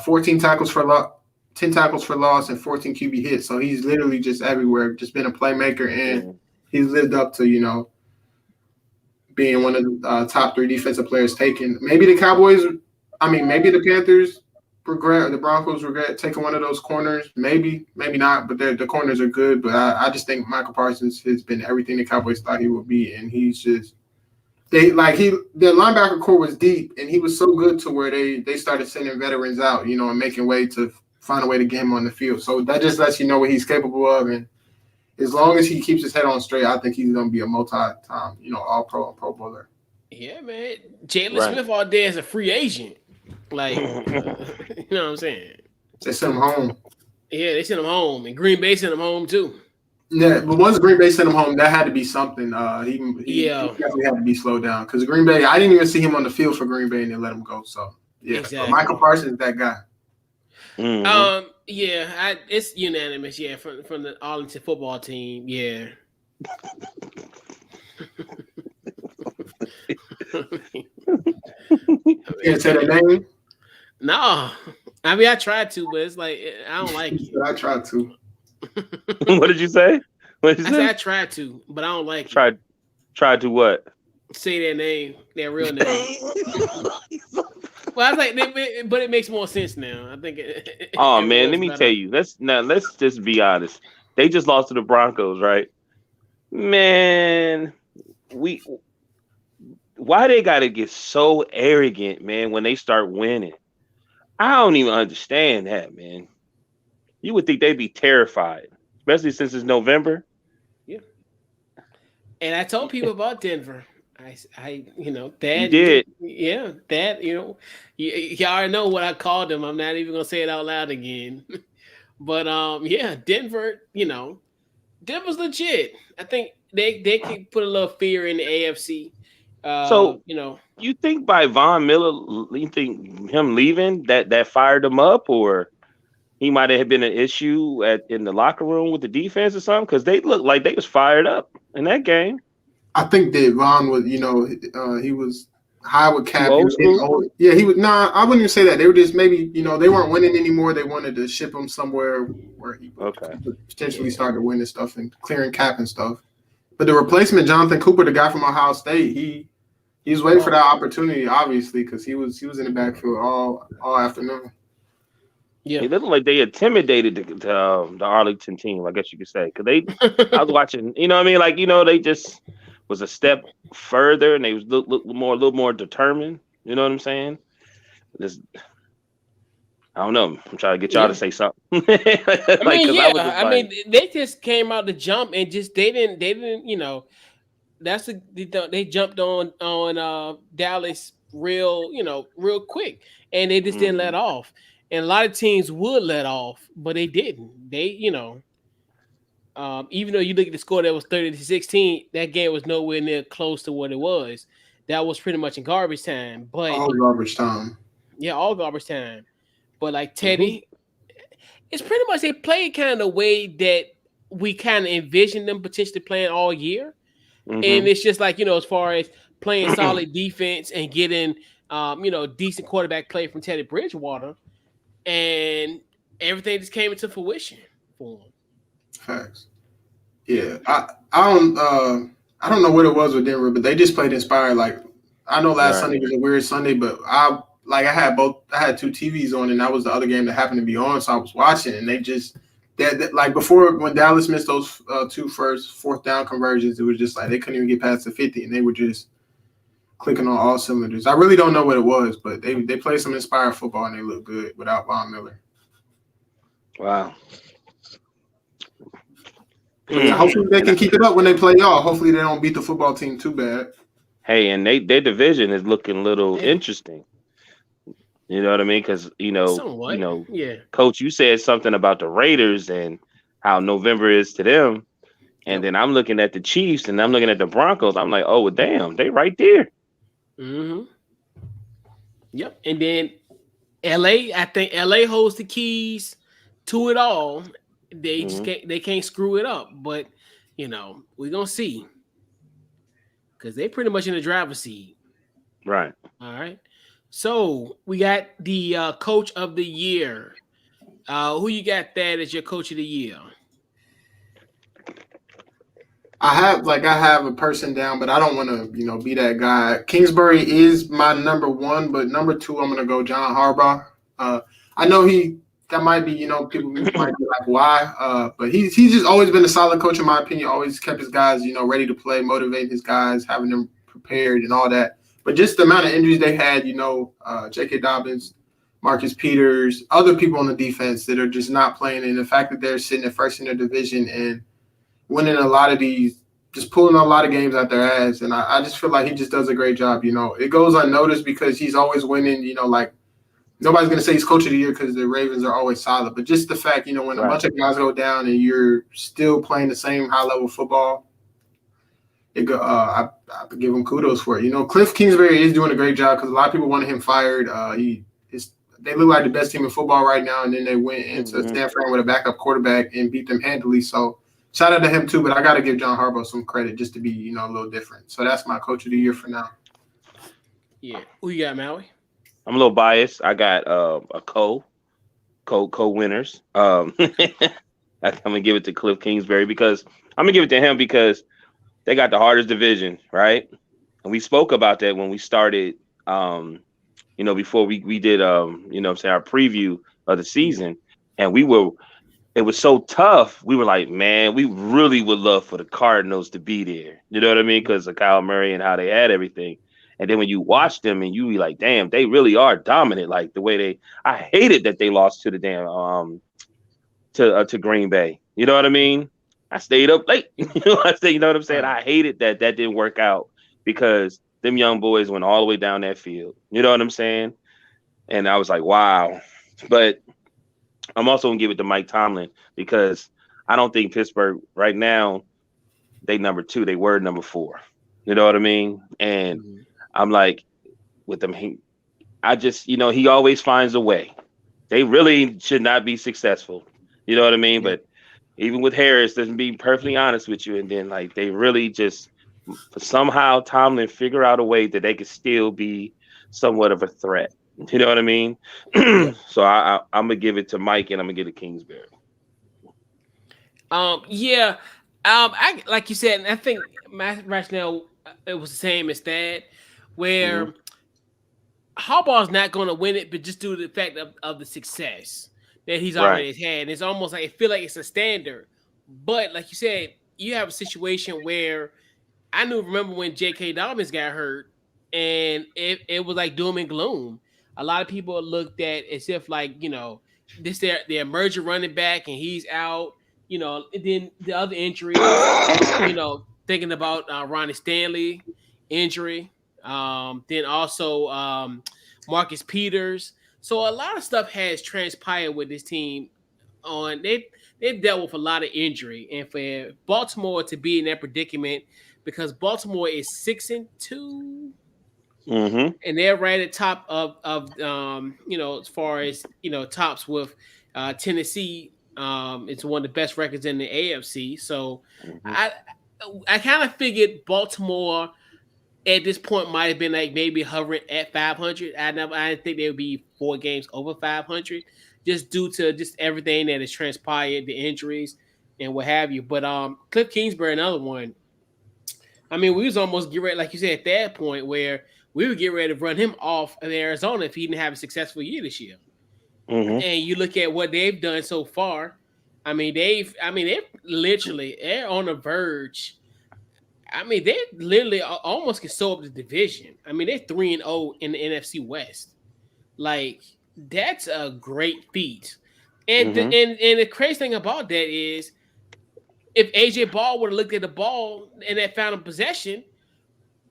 Speaker 3: 14 tackles for loss, 10 tackles for loss, and 14 QB hits. So he's literally just everywhere, just been a playmaker, and he's lived up to, being one of the top 3 defensive players taken. Maybe the Panthers regret, or the Broncos regret taking one of those corners. Maybe not, but the corners are good. But I just think Michael Parsons has been everything the Cowboys thought he would be, and he's just their linebacker core was deep, and he was so good to where they started sending veterans out, and making way to find a way to get him on the field. So that just lets you know what he's capable of, and as long as he keeps his head on straight, I think he's going to be a multi-time, all-pro and Pro Bowler.
Speaker 1: Yeah, man. Jalen Smith all day as a free agent. Like, you know what I'm saying?
Speaker 3: They sent him home.
Speaker 1: Yeah, they sent him home, and Green Bay sent him home too.
Speaker 3: Yeah, but once Green Bay sent him home, that had to be something. He definitely had to be slowed down, because Green Bay, I didn't even see him on the field for Green Bay, and they let him go. So yeah, exactly. But Michael Parsons is that guy.
Speaker 1: Mm-hmm. It's unanimous. Yeah, from the Arlington football team. Yeah.
Speaker 3: Can't say their name.
Speaker 1: No, I mean I tried to, but it's like I don't like it.
Speaker 3: I tried to.
Speaker 2: What did you say?
Speaker 1: I said I tried to, but I don't like
Speaker 2: it. Tried to what?
Speaker 1: Say their name, their real name. Well, I was like, but it makes more sense now. I think.
Speaker 2: Man, let me tell you. Let's just be honest. They just lost to the Broncos, right? Man, why they gotta get so arrogant, man, when they start winning? I don't even understand that, man. You would think they'd be terrified, especially since it's November.
Speaker 1: Yeah. And I told people about Denver. That
Speaker 2: you did.
Speaker 1: You already know what I called them. I'm not even gonna say it out loud again. But Denver, Denver's legit. I think they can put a little fear in the AFC.
Speaker 2: You think by Von Miller, you think him leaving that fired him up, or he might have been an issue in the locker room with the defense or something? Because they looked like they was fired up in that game.
Speaker 3: I think that Von was, he was high with cap. He was. Nah, I wouldn't even say that. They were just maybe, they weren't winning anymore. They wanted to ship him somewhere where he could potentially start to win and stuff and clearing cap and stuff. But the replacement, Jonathan Cooper, the guy from Ohio State, he was waiting for that opportunity, obviously, because he was in the backfield all afternoon.
Speaker 2: Yeah, it looked like they intimidated the Arlington team, I guess you could say, because I was watching. You know what I mean? Like, they just was a step further, and they was a little more determined. You know what I'm saying? I don't know. I'm trying to get y'all to say something.
Speaker 1: They just came out the jump and just they didn't. They jumped on Dallas real quick, and they just didn't let off. And a lot of teams would let off, but they didn't. They, even though you look at the score that was 30-16, that game was nowhere near close to what it was. That was pretty much in garbage time. But
Speaker 3: all garbage time.
Speaker 1: Yeah, all garbage time. But like Teddy, it's pretty much they played kind of the way that we kind of envisioned them potentially playing all year. And it's just like, as far as playing solid defense and getting, decent quarterback play from Teddy Bridgewater, and everything just came into fruition for him.
Speaker 3: Facts. Yeah, I don't know what it was with Denver, but they just played inspired. Like, I know last Sunday was a weird Sunday, but I had 2 TVs on, and that was the other game that happened to be on, so I was watching, and they just like before, when Dallas missed those 2 first 4th down conversions, it was just like they couldn't even get past the 50, and they were just clicking on all cylinders. I really don't know what it was, but they played some inspired football, and they look good without Von Miller.
Speaker 2: Wow.
Speaker 3: Hopefully they can keep it up when they play y'all. Hopefully they don't beat the football team too bad.
Speaker 2: Hey, and their division is looking a little interesting. You know what I mean? Because, Coach, you said something about the Raiders and how November is to them. And then I'm looking at the Chiefs and I'm looking at the Broncos. I'm like, oh, damn, they right there.
Speaker 1: Mm-hmm. Yep. And then LA, I think LA holds the keys to it all. They just can't screw it up. But, we're gonna see because they pretty much in the driver's seat.
Speaker 2: Right.
Speaker 1: All right. So we got the coach of the year. Who you got that as your coach of the year?
Speaker 3: I have a person down, but I don't want to, be that guy. Kingsbury is my number one, but number two, I'm gonna go John Harbaugh. I know that might be, people might be like, why? But he's just always been a solid coach in my opinion. Always kept his guys, ready to play, motivating his guys, having them prepared and all that. But just the amount of injuries they had, J.K. Dobbins, Marcus Peters, other people on the defense that are just not playing, and the fact that they're sitting at first in their division and winning a lot of these, just pulling a lot of games out their ass. And I just feel like he just does a great job. It goes unnoticed because he's always winning, like nobody's going to say he's coach of the year because the Ravens are always solid. But just the fact, when a bunch of guys go down and you're still playing the same high-level football, I give him kudos for it. Cliff Kingsbury is doing a great job because a lot of people wanted him fired. They look like the best team in football right now, and then they went into Stanford with a backup quarterback and beat them handily. So shout out to him too, but I got to give John Harbaugh some credit just to be, a little different. So that's my coach of the year for now.
Speaker 1: Yeah. Who you got, Maui?
Speaker 2: I'm a little biased. I got a co-winners. I'm gonna give it to Cliff Kingsbury because they got the hardest division, right? And we spoke about that when we started. Before we did our preview of the season, and it was so tough. We were like, man, we really would love for the Cardinals to be there. You know what I mean? Because of Kyle Murray and how they had everything. And then when you watch them and you be like, damn, they really are dominant. Like the way I hated that they lost to the damn to Green Bay. You know what I mean? I stayed up late. You know what I'm saying? I hated that didn't work out because them young boys went all the way down that field. You know what I'm saying? And I was like, wow. But I'm also gonna give it to Mike Tomlin because I don't think Pittsburgh right now, they number 2, they were number 4. You know what I mean? And I'm like, with them, he always finds a way. They really should not be successful. You know what I mean? But even with Harris, doesn't be perfectly honest with you, and then like they really just somehow Tomlin figure out a way that they could still be somewhat of a threat. You know what I mean? So I'm gonna give it to Mike, and I'm gonna give it to Kingsbury.
Speaker 1: I like you said, and I think my rationale it was the same as that, where Harbaugh's not going to win it, but just due to the fact of the success that he's already had. And it's almost like I feel like it's a standard. But like you said, you have a situation where I remember when J.K. Dobbins got hurt, and it was like doom and gloom. A lot of people looked at as if like, this their emerging running back and he's out, and then the other injuries, thinking about Ronnie Stanley injury, then also Marcus Peters. So a lot of stuff has transpired with this team. They've dealt with a lot of injury, and for Baltimore to be in that predicament because Baltimore is 6-2. And they're right at top of as far as tops with Tennessee. It's one of the best records in the AFC. So I kind of figured Baltimore at this point might have been like maybe hovering at 500. I didn't think they would be 4 games over 500, just due to just everything that has transpired, the injuries and what have you. But Cliff Kingsbury, another one. I mean, we was almost getting ready, like you said, at that point where we would get ready to run him off in Arizona if he didn't have a successful year this year. And you look at what they've done so far. I mean, they're on the verge. I mean, they literally almost can sew up the division. I mean, they're 3-0 in the NFC West. Like, that's a great feat. And the crazy thing about that is, if AJ Ball would have looked at the ball in that final possession,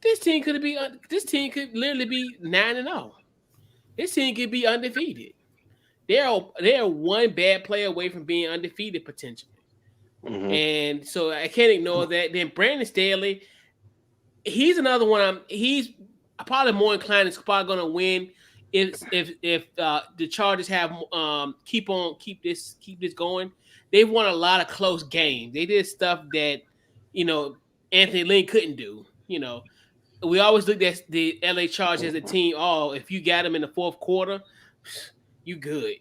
Speaker 1: this team could literally be 9-0. This team could be undefeated. They're one bad play away from being undefeated potentially. And so I can't ignore that. Then Brandon Staley, he's another one. He's probably more inclined. Is probably going to win if the Chargers have keep this going. They've won a lot of close games. They did stuff that you know, Anthony Lynn couldn't do. We always looked at the LA Chargers as a team. Oh, if you got them in the fourth quarter, you good,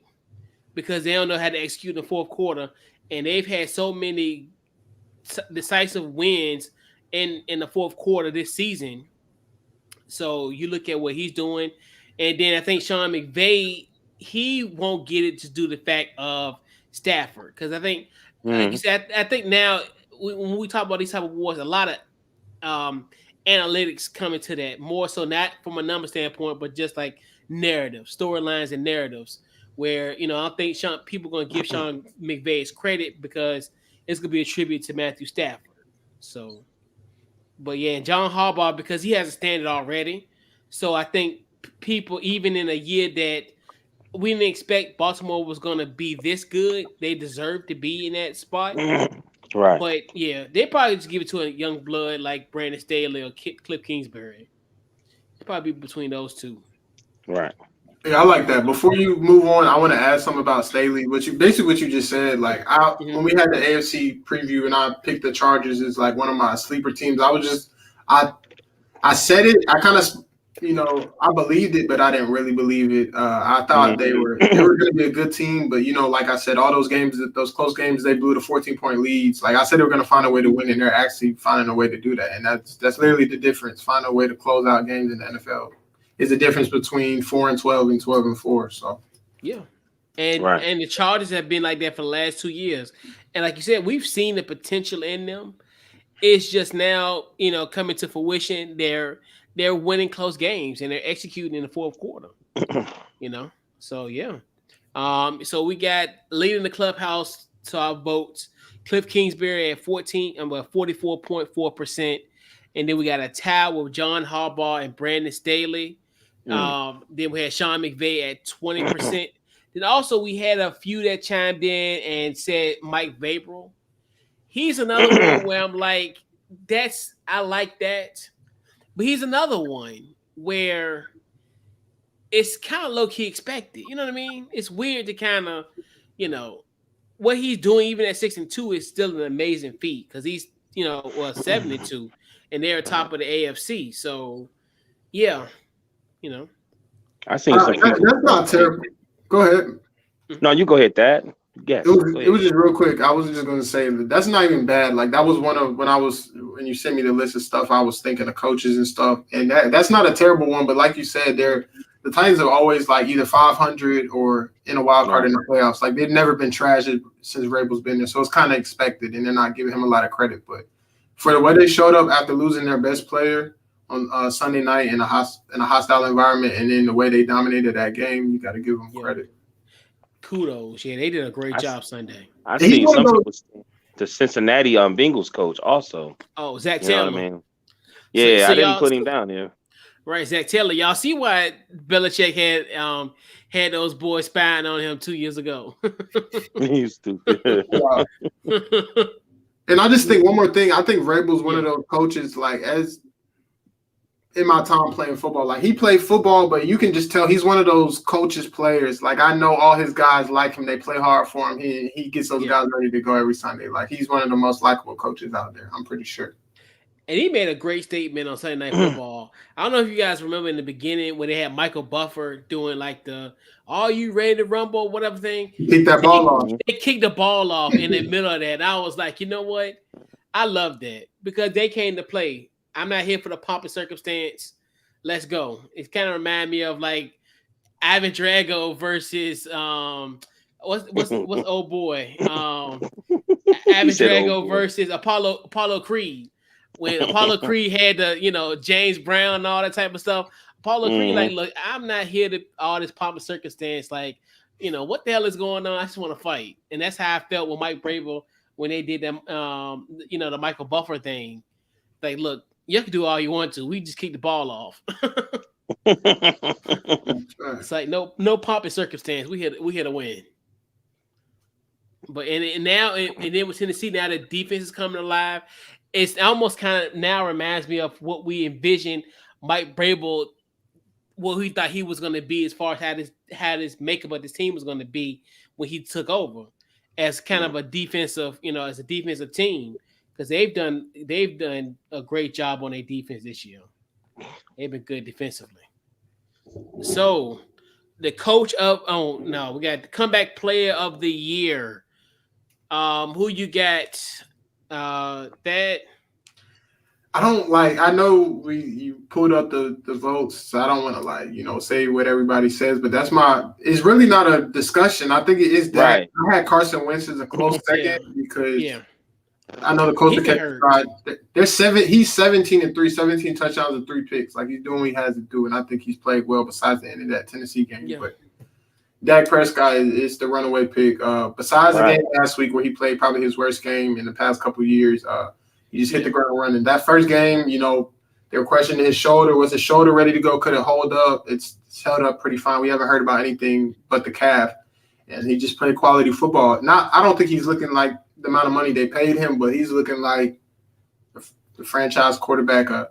Speaker 1: because they don't know how to execute in the fourth quarter, and they've had so many decisive wins in the fourth quarter this season. So you look at what he's doing, and then I think Sean McVay, he won't get it to do the fact of Stafford, because I think, like you said, I think now when we talk about these type of awards, a lot of analytics coming to that, more so not from a number standpoint, but just like narrative, storylines and narratives. Where I don't think people going to give Sean McVay's credit, because it's going to be a tribute to Matthew Stafford. So, but yeah, and John Harbaugh, because he has a standard already. So I think people, even in a year that we didn't expect Baltimore was going to be this good, they deserve to be in that spot.
Speaker 2: Right.
Speaker 1: But yeah, they probably just give it to a young blood like Brandon Staley or Cliff Kingsbury. It's probably between those two.
Speaker 2: Right.
Speaker 3: Yeah, I like that. Before you move on, I want to add something about Staley. What you just said. Like, when we had the AFC preview and I picked the Chargers as like one of my sleeper teams, I said it. I kind of, I believed it, but I didn't really believe it. I thought they were going to be a good team, but like I said, all those games, those close games, they blew the 14-point leads. Like I said, they were going to find a way to win, and they're actually finding a way to do that. And that's literally the difference. Find a way to close out games in the NFL. Is the difference between 4-12 and 12-4. So
Speaker 1: yeah, and the Chargers have been like that for the last 2 years, and like you said, we've seen the potential in them. It's just now, coming to fruition. They're winning close games and they're executing in the fourth quarter. So yeah. So we got leading the clubhouse to our votes, Cliff Kingsbury at 44.4%, and then we got a tie with John Harbaugh and Brandon Staley. Then we had Sean McVay at 20%. Then also we had a few that chimed in and said Mike Vrabel. He's another one where I'm like, I like that. But he's another one where it's kind of low-key expected. You know what I mean? It's weird to kind of, what he's doing even at 6-2 is still an amazing feat, because he's, 7-2, and they're top of the AFC. So, yeah.
Speaker 2: I seen some people.
Speaker 3: That's not terrible. Go ahead.
Speaker 2: No, you go ahead, Dad. Yes.
Speaker 3: It was just real quick. I was just going to say that's not even bad. Like that was one of when you sent me the list of stuff, I was thinking of coaches and stuff, and that's not a terrible one. But like you said, the Titans are always like either 500 or in a wild card in the playoffs. Like they've never been trashed since Vrabel's been there, so it's kind of expected, and they're not giving him a lot of credit. But for the way they showed up after losing their best player on Sunday night in a hostile environment, and then the way they dominated that game, you got to give them credit.
Speaker 1: Kudos. Yeah, they did a great job Sunday.
Speaker 2: I seen some people, the Cincinnati Bengals coach also.
Speaker 1: Oh, Zach Taylor.
Speaker 2: You know what I mean? Yeah, so I didn't put him down here.
Speaker 1: Right, Zach Taylor. Y'all see why Belichick had those boys spying on him 2 years ago.
Speaker 2: He's stupid.
Speaker 3: And I just think one more thing. I think Vrabel's one of those coaches, like, as in my time playing football, like he played football, but you can just tell he's one of those coaches players. Like I know all his guys like him. They play hard for him. He gets those guys ready to go every Sunday. Like he's one of the most likable coaches out there. I'm pretty sure.
Speaker 1: And he made a great statement on Sunday Night Football. I don't know if you guys remember in the beginning when they had Michael Buffer doing like the "Are you ready to rumble?" whatever thing.
Speaker 3: Kick that ball off.
Speaker 1: They kicked the ball off in the middle of that. And I was like, you know what? I love that because they came to play. I'm not here for the pomp and circumstance. Let's go. It kind of reminds me of like Ivan Drago versus what's old boy? Ivan Drago versus Apollo Creed. When Apollo Creed had the, James Brown and all that type of stuff. Apollo Creed, like, look, I'm not here to all this pomp and circumstance. Like, what the hell is going on? I just want to fight. And that's how I felt with Mike Vrabel when they did them, the Michael Buffer thing. Like, look, you can do all you want to. We just keep the ball off. It's like no pomp and circumstance. We here to win. But and then with Tennessee, now the defense is coming alive. It's almost kind of now reminds me of what we envisioned Mike Vrabel, what he thought he was going to be as far as how this makeup of this team was going to be when he took over as kind of a defensive, as a defensive team. because they've done a great job on their defense this year. They've been good defensively. So the coach of we got the comeback player of the year. Who you got? That
Speaker 3: I don't like. I know you pulled up the votes, so I don't want to say what everybody says. But it's really not a discussion. I think it is that
Speaker 2: Right.
Speaker 3: I had Carson Wentz as a close second because I know the coach
Speaker 1: He's
Speaker 3: they're he's 17-3, 17 touchdowns and 3 picks. Like he's doing what he has to do, and I think he's played well besides the end of that Tennessee game.
Speaker 1: Yeah.
Speaker 3: But Dak Prescott is the runaway pick. Besides the game last week where he played probably his worst game in the past couple of years, he just hit the ground running. That first game, they were questioning his shoulder. Was his shoulder ready to go? Could it hold up? It's held up pretty fine. We haven't heard about anything but the calf. And he just played quality football. I don't think he's looking like the amount of money they paid him, but he's looking like the franchise quarterback, a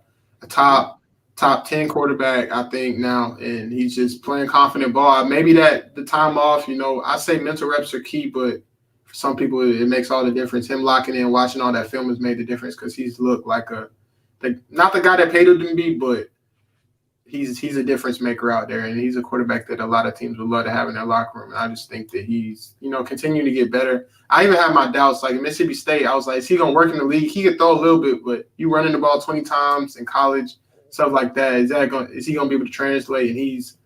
Speaker 3: top 10 quarterback, I think now. And he's just playing confident ball. Maybe that the time off, I say mental reps are key, but for some people, it makes all the difference. Him locking in, watching all that film has made the difference because he's looked like not the guy that paid him to be, but he's a difference maker out there, and he's a quarterback that a lot of teams would love to have in their locker room. And I just think that he's, continuing to get better. I even have my doubts. Like in Mississippi State, I was like, is he going to work in the league? He could throw a little bit, but you running the ball 20 times in college, stuff like that. Is he going to be able to translate? And he's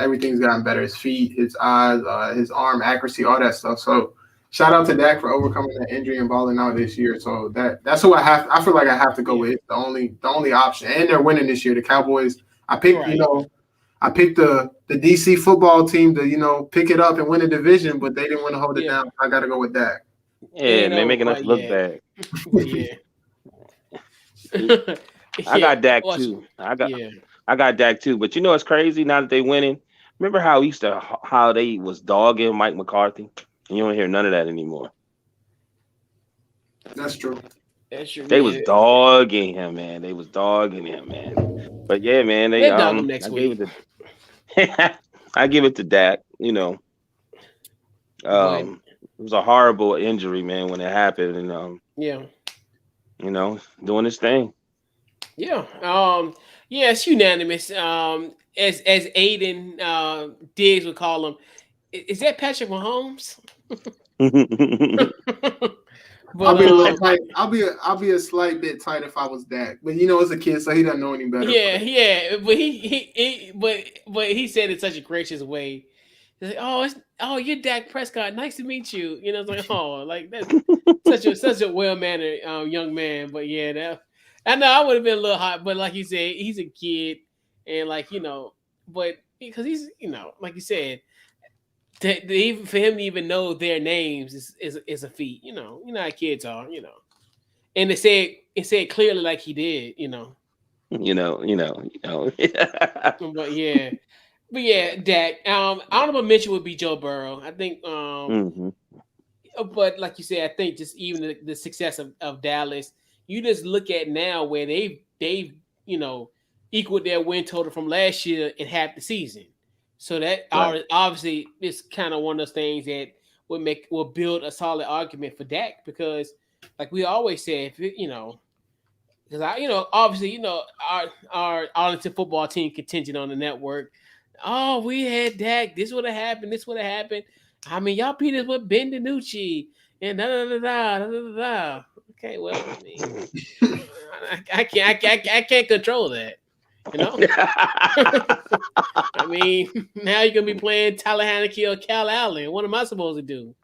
Speaker 3: everything's gotten better. His feet, his eyes, his arm accuracy, all that stuff. So shout out to Dak for overcoming that injury and balling out this year. So that's who I feel like I have to go with. The only option. And they're winning this year. The Cowboys. I picked, I picked the DC football team to, pick it up and win the division, but they didn't want to hold it down. I got to go with Dak.
Speaker 2: Yeah, they're making us look bad. I got Dak too. I got Dak too. But it's crazy now that they winning. Remember how they was dogging Mike McCarthy? And you don't hear none of that anymore.
Speaker 3: That's true.
Speaker 2: They was dogging him, man. But yeah, man, they
Speaker 1: dog him next week.
Speaker 2: I give it to Dak. It was a horrible injury, man, when it happened, and doing his thing.
Speaker 1: Yeah. It's unanimous. As Aiden Diggs would call him, is that Patrick Mahomes? But,
Speaker 3: I'll be a little tight. I'll be a slight bit tight if I was Dak, but it's a kid, so he doesn't know any better.
Speaker 1: Yeah. But he said it in such a gracious way. He's like, you're Dak Prescott. Nice to meet you. It's like, that's such a well mannered young man. But I know I would have been a little hot, but like you said, he's a kid, and but because he's like you said. For him to even know their names is a feat, you know how kids are, and it said clearly like he did, but Dak. Honorable mention would be Joe Burrow. I think, but like you said, I think just even the success of Dallas, you just look at now where they've equaled their win total from last year in half the season. So that obviously is kind of one of those things that will build a solid argument for Dak, because like we always say, because obviously our Arlington football team contingent on the network. Oh, we had Dak. This would have happened. This would have happened. I mean, y'all beat us with Ben DiNucci and da da da da da da da. Okay, well, I mean, I can't control that. I mean, now you're gonna be playing Tyler Haneke or Cal Allen. What am I supposed to do?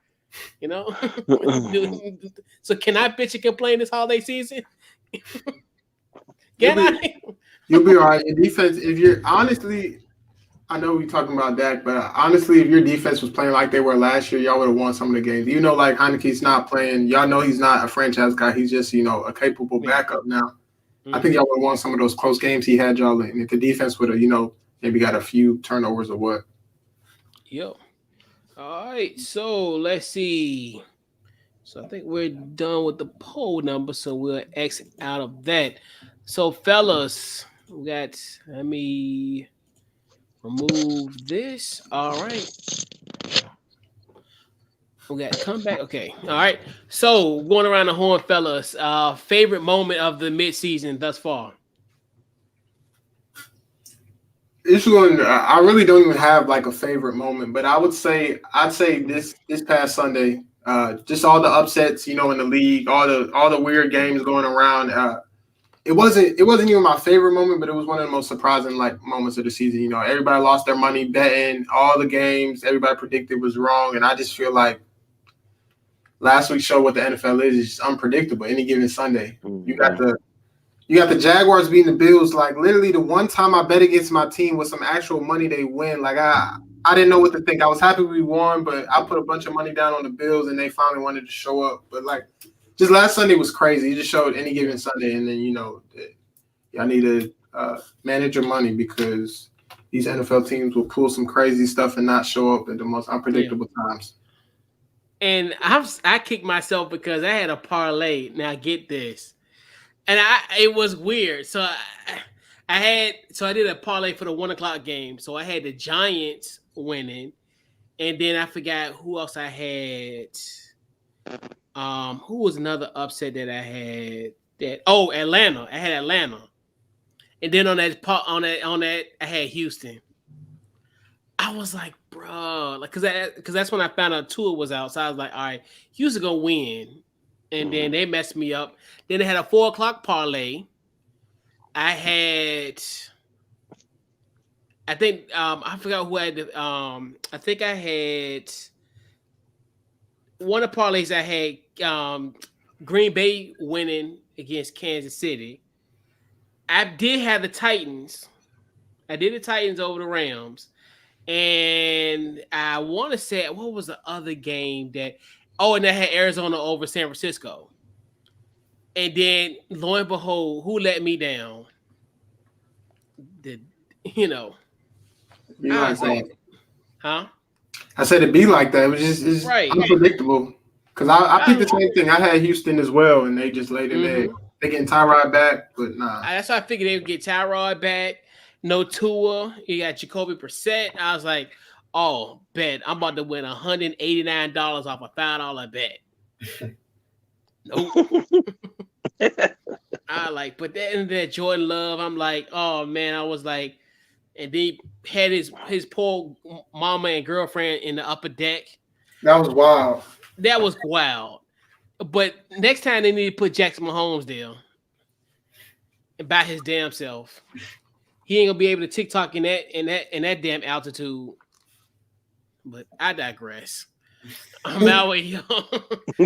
Speaker 1: So can I bitch and complain this holiday season?
Speaker 3: You'll be all right. Your defense, if you're honestly, I know we're talking about Dak, but honestly, if your defense was playing like they were last year, y'all would have won some of the games. Like Heineke's not playing. Y'all know he's not a franchise guy. He's just a capable backup now. I think y'all would have won some of those close games he had y'all in. If the defense would have, maybe got a few turnovers or what.
Speaker 1: Yo. All right. So let's see. So I think we're done with the poll number. So we'll exit out of that. So fellas, let me remove this. All right. We got to come back. Okay. All right. So going around the horn, fellas. Favorite moment of the midseason thus far.
Speaker 3: This one, I really don't even have like a favorite moment, but I'd say this past Sunday, just all the upsets, in the league, all the weird games going around. It wasn't even my favorite moment, but it was one of the most surprising like moments of the season. Everybody lost their money betting all the games. Everybody predicted was wrong, and I just feel like last week showed what the NFL is. It's just unpredictable. Any given Sunday, you got the Jaguars beating the Bills. Like literally, the one time I bet against my team with some actual money, they win. Like I didn't know what to think. I was happy we won, but I put a bunch of money down on the Bills, and they finally wanted to show up. But like, just last Sunday was crazy. It just showed any given Sunday, and then y'all need to manage your money because these NFL teams will pull some crazy stuff and not show up at the most unpredictable times.
Speaker 1: And I kicked myself because I had a parlay. Now get this, and it was weird. So I did a parlay for the 1:00 game. So I had the Giants winning, and then I forgot who else I had. Who was another upset that I had? Atlanta. I had Atlanta, and then on that I had Houston. I was like, bro, like, cause that's when I found out Tua was out. So I was like, all right, Houston gonna win, and then they messed me up. Then they had a 4:00 parlay. I think I forgot who I had. I think I had one of the parlays. I had Green Bay winning against Kansas City. I did have the Titans. I did the Titans over the Rams. And I want to say, what was the other game that? Oh, and I had Arizona over San Francisco. And then, lo and behold, who let me down? Huh?
Speaker 3: I said it'd be like that. It was just
Speaker 1: right.
Speaker 3: Unpredictable. Because I picked the same thing. I had Houston as well, and they just laid in there. They getting Tyrod back, but nah.
Speaker 1: That's why I figured they would get Tyrod back. No Tua. You got Jacoby Brissett. I was like, oh, bet. I'm about to win $189 off a $5 bet. Nope. But then that Jordan Love, I'm like, oh, man. I was like, and then he had his poor mama and girlfriend in the upper deck.
Speaker 3: That was wild.
Speaker 1: That was wild. But next time they need to put Jackson Mahomes there and by his damn self. He ain't gonna be able to TikTok in that damn altitude. But I digress. I'm out with you.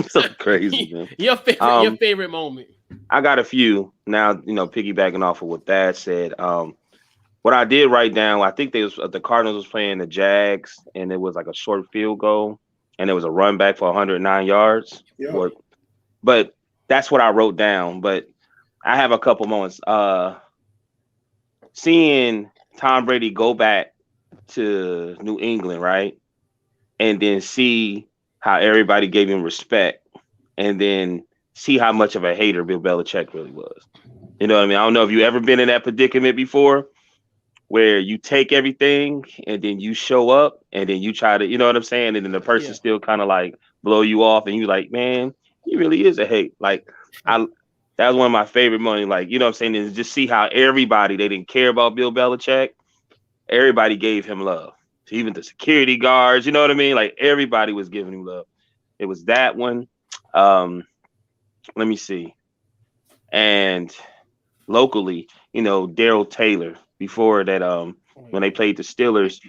Speaker 2: So crazy, man.
Speaker 1: Your favorite moment.
Speaker 2: I got a few now. Piggybacking off of what Thad said. What I did write down, I think the Cardinals was playing the Jags, and it was like a short field goal, and it was a run back for 109 yards.
Speaker 3: Yeah.
Speaker 2: But that's what I wrote down. But I have a couple moments. Seeing Tom Brady go back to New England, right? And then see how everybody gave him respect, and then see how much of a hater Bill Belichick really was. You know what I mean? I don't know if you ever been in that predicament before where you take everything and then you show up and then you try to, you know what I'm saying? And then the person still kind of like blow you off and you like, man, he really is a hate. Like that was one of my favorite moments. Like, you know what I'm saying? Is just see how everybody, they didn't care about Bill Belichick. Everybody gave him love. Even the security guards, you know what I mean? Like everybody was giving him love. It was that one. Let me see. And locally, Darryl Taylor, before that, when they played the Steelers,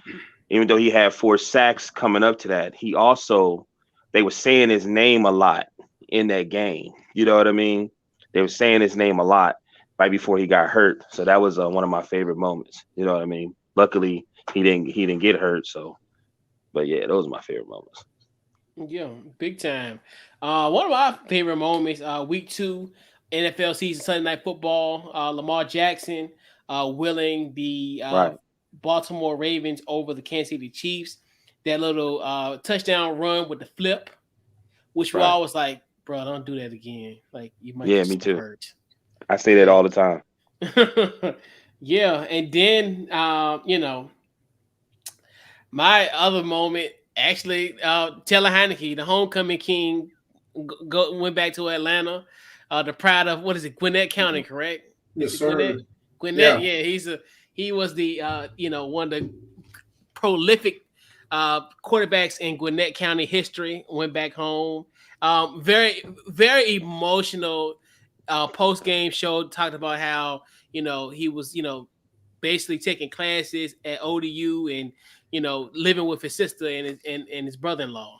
Speaker 2: even though he had 4 sacks coming up to that, they were saying his name a lot in that game. You know what I mean? They were saying his name a lot right before he got hurt. So that was one of my favorite moments. You know what I mean? Luckily, he didn't get hurt. So, but yeah, those are my favorite moments.
Speaker 1: Yeah, big time. One of my favorite moments, week 2, NFL season, Sunday Night Football. Lamar Jackson willing the Baltimore Ravens over the Kansas City Chiefs. That little touchdown run with the flip, which we all was like, bro, don't do that again. Like you might get
Speaker 2: me too.
Speaker 1: hurt.
Speaker 2: I say that all the time.
Speaker 1: Yeah, and then my other moment Actually, Taylor Heineke, the homecoming king, went back to Atlanta. The pride of what is it, Gwinnett County, correct?
Speaker 3: Yes,
Speaker 1: Is it
Speaker 3: sir.
Speaker 1: Gwinnett?
Speaker 3: Yeah.
Speaker 1: Gwinnett, yeah. He was the one of the prolific quarterbacks in Gwinnett County history. Went back home. Very very emotional post game show. Talked about how he was basically taking classes at ODU and living with his sister and his brother-in-law,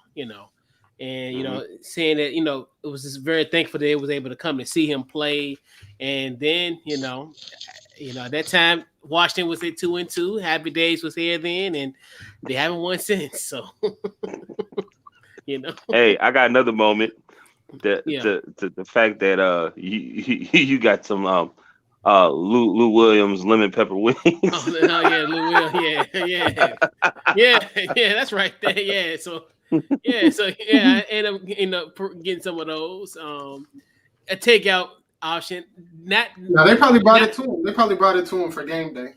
Speaker 1: and saying that it was just very thankful that they was able to come and see him play. And then at that time Washington was at 2-2. Happy Days was here then, and they haven't won since. So
Speaker 2: Hey, I got another moment. The fact that you got some Lou Williams lemon pepper wings.
Speaker 1: Oh yeah, Lou Williams, yeah, that's right there. Yeah, so I end up getting some of those. A takeout option.
Speaker 3: No, they probably brought it to him. They probably brought it to him for game day.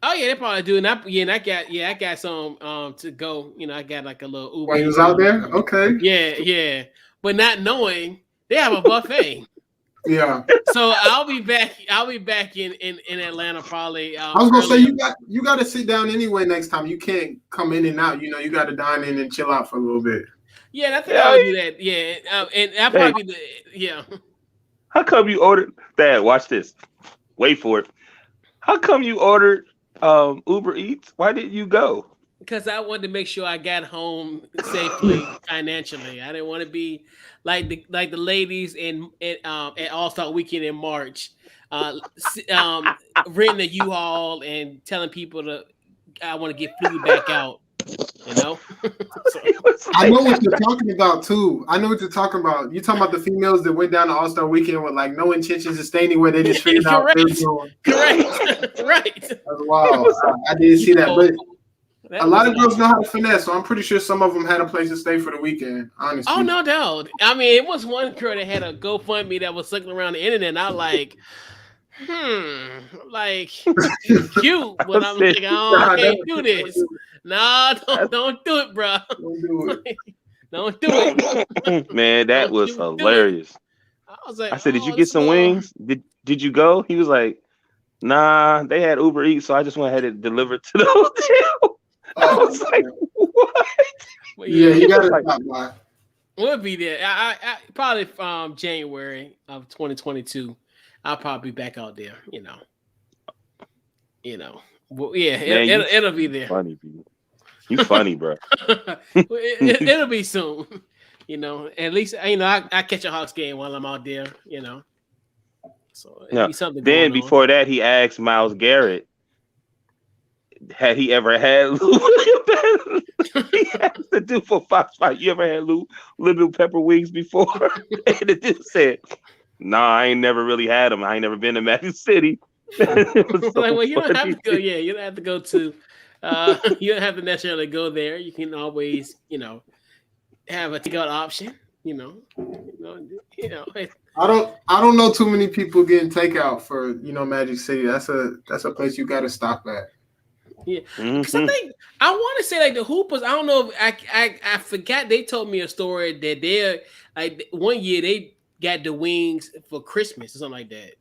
Speaker 1: Oh yeah, they probably do. And I got some to go. I got like a little Uber.
Speaker 3: When he was out there, okay.
Speaker 1: Yeah, but not knowing they have a buffet.
Speaker 3: Yeah.
Speaker 1: So I'll be back in Atlanta probably.
Speaker 3: I was gonna say you got to sit down anyway next time. You can't come in and out. You got to dine in and chill out for a little bit.
Speaker 1: Yeah, I think I'll do that. Yeah, and I'll probably
Speaker 2: How come you ordered that? Watch this. Wait for it. How come you ordered Uber Eats? Why didn't you go?
Speaker 1: Because I wanted to make sure I got home safely financially. I didn't want to be like the ladies at All-Star Weekend in March, renting a U-Haul and telling people I want to get food back out. So.
Speaker 3: I know what you're talking about too. I know what you're talking about. You're talking about the females that went down to All-Star Weekend with like no intentions of staying anywhere. They just figured out they're going.
Speaker 1: Correct. Right.
Speaker 3: That's wild. I didn't see that, but a lot of girls know how to finesse, so I'm pretty sure some of them had a place to stay for the weekend, honestly.
Speaker 1: Oh, no doubt. I mean, it was one girl that had a GoFundMe that was circling around the internet, and I like, cute, but I'm like, I can't do this. No, don't do it, bro.
Speaker 3: Don't do it.
Speaker 1: Don't do it.
Speaker 2: Man, that was hilarious.
Speaker 1: I was like,
Speaker 2: I said, did you get some wings? Did you go? He was like, nah, they had Uber Eats, so I just went ahead and delivered to the hotel. I was like, what?
Speaker 1: Well,
Speaker 3: yeah, you got to stop by.
Speaker 1: We'll be there. I probably from January of 2022. I'll probably be back out there. Well, yeah,
Speaker 2: Man,
Speaker 1: it'll be there.
Speaker 2: Funny, people. You funny, bro.
Speaker 1: It'll be soon. At least I catch a Hawks game while I'm out there. So it'll be something.
Speaker 2: Then before that, he asked Myles Garrett, had he ever had Lou Williams? He asked the dude for Fox Fight, you ever had Lemon Pepper wings before? And the dude said, nah, I ain't never really had them. I ain't never been to Magic City.
Speaker 1: You don't have to go. Yeah, you don't have to go to. You don't have to necessarily go there. You can always, have a takeout option.
Speaker 3: I don't know too many people getting takeout for Magic City. That's a place you got to stop at.
Speaker 1: Yeah, because I think I want to say like the Hoopers. I don't know if I forgot. They told me a story that they're like one year they got the wings for Christmas or something like that.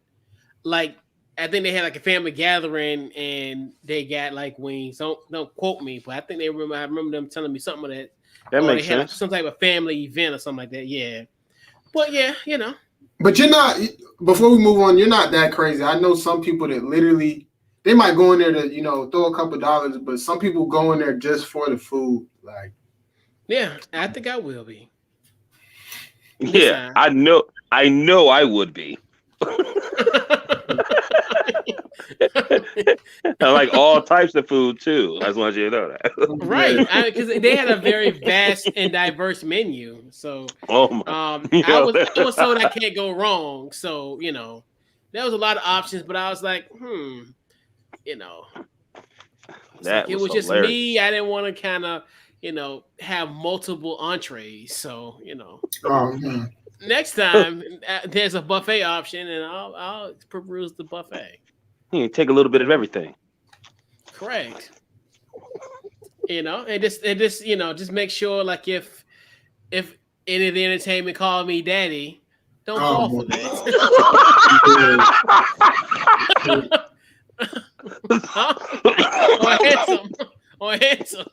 Speaker 1: Like I think they had like a family gathering and they got like wings. Don't quote me, but I think I remember them telling me something of that.
Speaker 2: That makes
Speaker 1: they had
Speaker 2: sense.
Speaker 1: Like some type of family event or something like that. Yeah, but yeah,
Speaker 3: But you're not. Before we move on, you're not that crazy. I know some people that literally. They might go in there to, throw a couple dollars, but some people go in there just for the food. Like,
Speaker 1: yeah, I think I will be.
Speaker 2: Yeah, I know I would be. I like all types of food too. I just want you to know that.
Speaker 1: Right, because they had a very vast and diverse menu. So, I was told I can't go wrong. So, there was a lot of options, but I was like, it was just me. I didn't want to kind of, have multiple entrees. So, next time there's a buffet option, and I'll peruse the buffet.
Speaker 2: You take a little bit of everything.
Speaker 1: Correct. and just just make sure like if any of the entertainment call me daddy, don't fall for that. or handsome.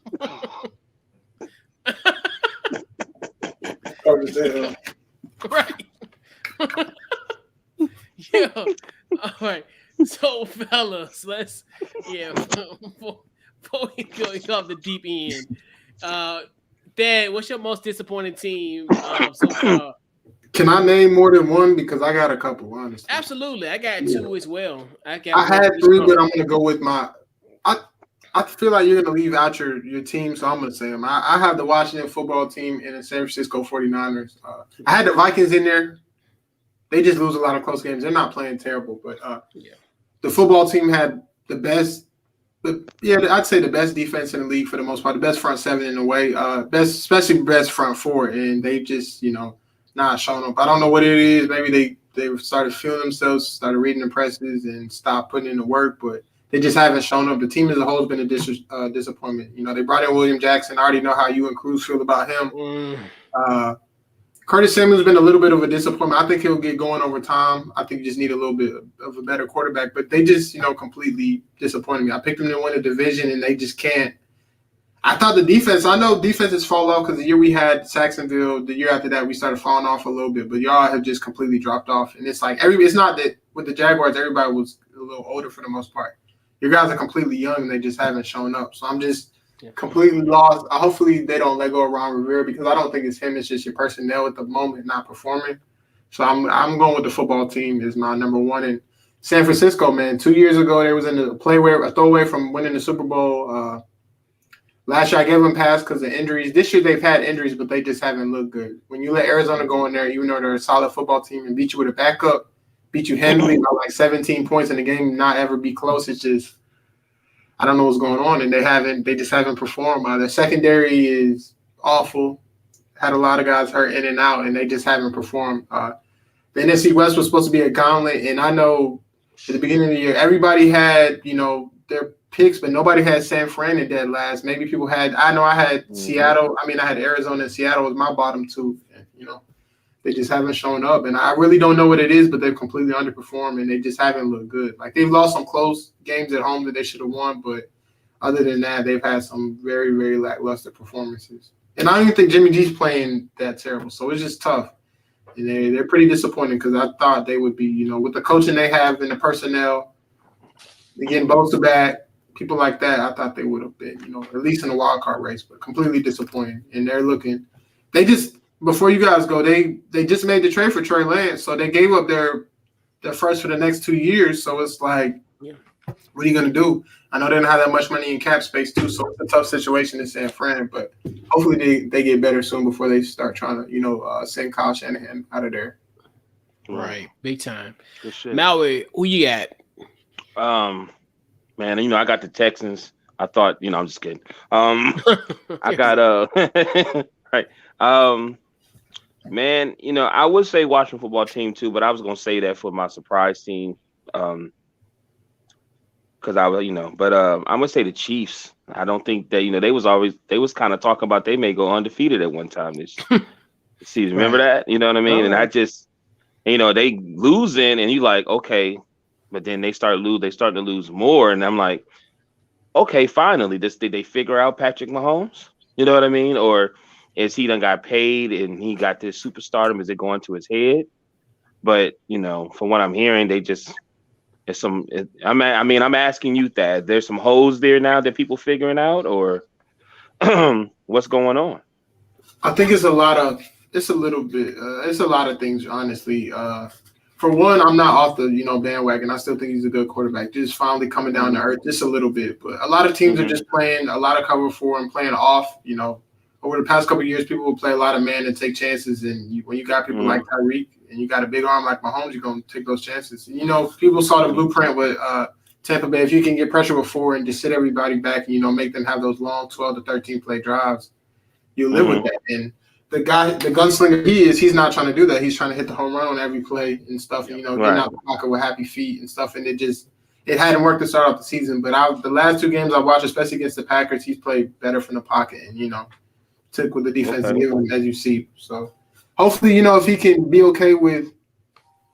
Speaker 1: Right. Yeah. All right. So, fellas, let's before we go off the deep end, Dad, what's your most disappointing team so far?
Speaker 3: Can I name more than one? Because I got a couple, honestly.
Speaker 1: Absolutely, I got two as well. I
Speaker 3: had three, but I'm gonna go with my. I feel like you're gonna leave out your team, so I'm gonna say them. I have the Washington football team and the San Francisco 49ers. I had the Vikings in there. They just lose a lot of close games. They're not playing terrible, but the football team had the best. I'd say the best defense in the league for the most part. The best front seven in a way. Especially best front four, and they just not showing up. I don't know what it is. Maybe they started feeling themselves, started reading the presses, and stopped putting in the work, but they just haven't shown up. The team as a whole has been a disappointment. They brought in William Jackson. I already know how you and Cruz feel about him. Curtis Samuel's been a little bit of a disappointment. I think he'll get going over time. I think you just need a little bit of a better quarterback. But they just, completely disappointed me. I picked them to win a division, and they just can't. I thought the defense – I know defenses fall off because the year we had Jacksonville, the year after that we started falling off a little bit. But y'all have just completely dropped off. And it's like it's not that with the Jaguars, everybody was a little older for the most part. Your guys are completely young, and they just haven't shown up. So I'm just completely lost. Hopefully they don't let go of Ron Rivera because I don't think it's him. It's just your personnel at the moment not performing. So I'm going with the football team as my number one. And San Francisco, man, 2 years ago they was in a throwaway from winning the Super Bowl. Last year I gave them a pass because of injuries. This year they've had injuries, but they just haven't looked good. When you let Arizona go in there, even though they're a solid football team and beat you with a backup, beat you handily by like 17 points in the game, not ever be close. It's just I don't know what's going on, and they just haven't performed. Their secondary is awful. Had a lot of guys hurt in and out, and they just haven't performed. The NFC West was supposed to be a gauntlet, and I know at the beginning of the year everybody had their picks, but nobody had San Fran in dead last. Maybe people had. I know I had Seattle. I had Arizona and Seattle was my bottom two. And, they just haven't shown up, and I really don't know what it is, but they've completely underperformed, and they just haven't looked good. Like they've lost some close games at home that they should have won, but other than that, they've had some very, very lackluster performances. And I don't even think Jimmy G's playing that terrible, so it's just tough. And they're pretty disappointing because I thought they would be, with the coaching they have and the personnel, they're getting Bosa back, people like that. I thought they would have been, at least in the wild card race, but completely disappointing. And they're looking, before you guys go, they just made the trade for Trey Lance, so they gave up their first for the next 2 years. So it's like, what are you going to do? I know they don't have that much money in cap space too, so it's a tough situation in San Fran. But hopefully they get better soon before they start trying to send Kyle Shanahan out of there.
Speaker 1: Right, big time. Good shit. Maui, who you got?
Speaker 2: Man, I got the Texans. I thought, I'm just kidding. I got right. Man, I would say Washington football team too, but I was gonna say that for my surprise team, because I was, but I'm gonna say the Chiefs. I don't think that they was kind of talking about they may go undefeated at one time this season. Remember that? You know what I mean? And I just, they losing, and you like, okay, but then they starting to lose more, and I'm like, okay, finally, did they figure out Patrick Mahomes? You know what I mean? Or is he done got paid and he got this superstardom? Is it going to his head? But from what I'm hearing, they just I'm asking you that there's some holes there now that people figuring out, or what's going on?
Speaker 3: I think it's a lot of things, honestly. For one, I'm not off the bandwagon. I still think he's a good quarterback. Just finally coming down to earth just a little bit. But a lot of teams are just playing a lot of cover four and playing off. Over the past couple of years, people will play a lot of man and take chances. And when you got people like Tyreek and you got a big arm like Mahomes, you're going to take those chances. People saw the blueprint with Tampa Bay. If you can get pressure with four and just sit everybody back and, make them have those long 12 to 13 play drives, you live with that. And the gunslinger he's not trying to do that. He's trying to hit the home run on every play and stuff, and, get out the pocket with happy feet and stuff. And it hadn't worked to start off the season. But the last 2 games I watched, especially against the Packers, he's played better from the pocket and, took what the defense gave him, as you see. So hopefully, if he can be okay with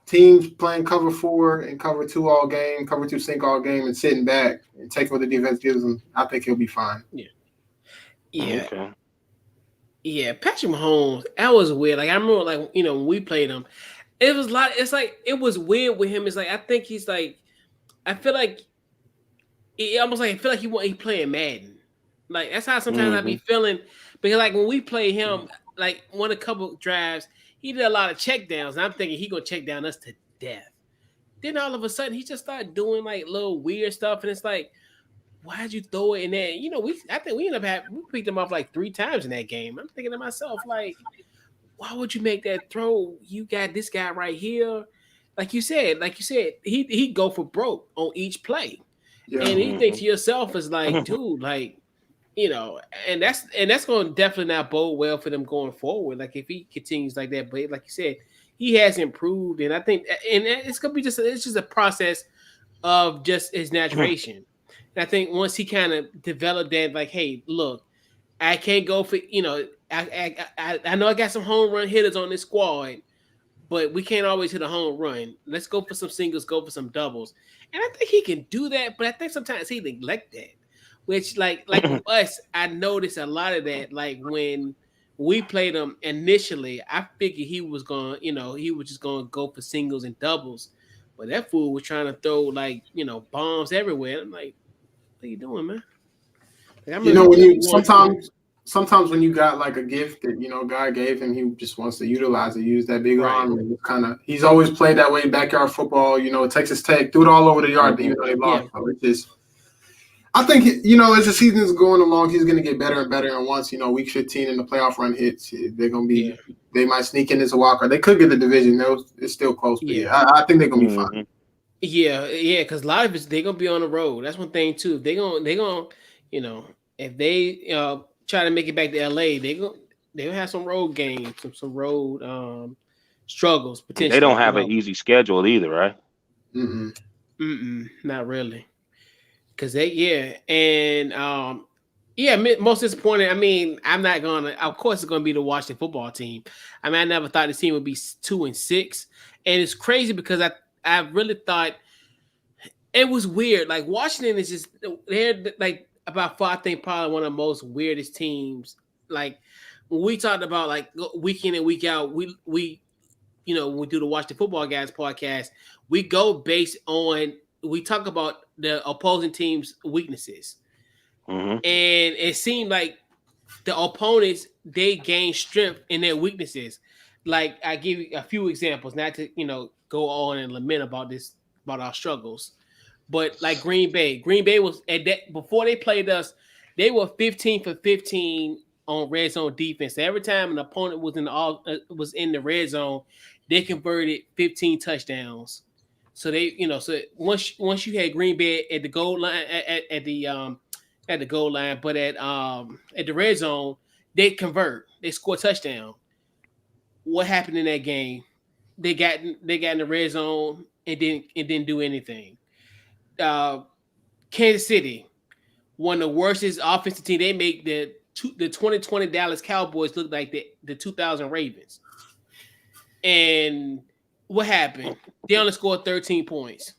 Speaker 3: teams playing cover 4 and cover 2 all game, cover 2 sink all game, and sitting back and take what the defense gives him, I think he'll be fine.
Speaker 1: Yeah.
Speaker 2: Okay.
Speaker 1: Yeah, Patrick Mahomes, that was weird. Like I remember, like when we played him, it was like it was weird with him. It's like I think he's like, I feel like it almost like I feel like he playing Madden. Like that's how sometimes I be feeling because like when we play him, like won a couple drives, he did a lot of check downs. And I'm thinking he gonna check down us to death. Then all of a sudden he just started doing like little weird stuff, and it's like, why'd you throw it in there? I think we picked him off like 3 times in that game. I'm thinking to myself, like, why would you make that throw? You got this guy right here. Like you said, he go for broke on each play.
Speaker 3: Yeah.
Speaker 1: And you think to yourself is like, dude, like, and that's going to definitely not bode well for them going forward. Like if he continues like that, but like you said, he has improved, and I think, and it's gonna be it's just a process of just his maturation. And I think once he kind of developed that, like, hey, look, I can't go for I know I got some home run hitters on this squad, but we can't always hit a home run. Let's go for some singles, go for some doubles. And I think he can do that, but I think sometimes he neglect that. Which like with us, I noticed a lot of that. Like when we played him initially, I figured he was just gonna go for singles and doubles. But that fool was trying to throw like, bombs everywhere. I'm like, what are you doing, man? Like,
Speaker 3: when you sometimes when you got like a gift that God gave him, he just wants to utilize it, use that big arm. And he's always played that way. Backyard football, Texas Tech, threw it all over the yard, even though they lost. So it's just, I think as the season is going along, he's going to get better and better. And once week 15 and the playoff run hits, they're going to be. They might sneak in as a walker. They could get the division. It's still close. But I think they're going to be fine.
Speaker 1: Yeah, because a lot of it they're gonna be on the road. That's one thing too. They're gonna, if they try to make it back to LA, they'll have some road games, some road struggles potentially.
Speaker 2: They don't have an easy schedule either, right?
Speaker 1: Not really. Cause most disappointing. I mean, I'm not gonna. Of course, it's gonna be the Washington football team. I mean, I never thought this team would be 2-6, and it's crazy because I really thought it was weird. Like Washington is just they're like about far, I think probably one of the most weirdest teams. Like when we talked about like week in and week out, we when we do the Watch the Football Guys podcast, we go based on we talk about the opposing team's weaknesses. And it seemed like the opponents, they gain strength in their weaknesses. Like I give you a few examples, not to go on and lament about our struggles, but like Green Bay was at that before they played us, they were 15 for 15 on red zone defense. So every time an opponent was in the red zone, they converted 15 touchdowns. So they so once you had Green Bay at the goal line at the goal line, but at the red zone, they score a touchdown. What happened in that game? They got in the red zone and didn't do anything. Kansas City, one of the worstest offensive team. They make the 2020 Dallas Cowboys look like the 2000 Ravens. And what happened? They only scored 13 points.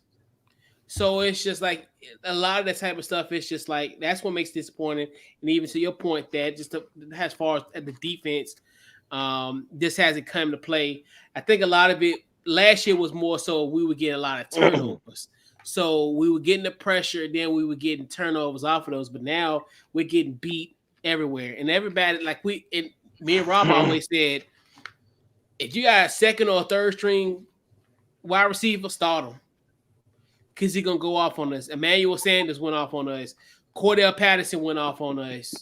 Speaker 1: So it's just like a lot of that type of stuff. It's just like that's what makes it disappointing. And even to your point, that just as far as the defense, this hasn't come to play. I think a lot of it last year was more so we would get a lot of turnovers. So we were getting the pressure, then we were getting turnovers off of those. But now we're getting beat everywhere, and everybody me and Rob always said, if you got a second or third string wide receiver, start him. Because he's going to go off on us. Emmanuel Sanders went off on us. Cordell Patterson went off on us.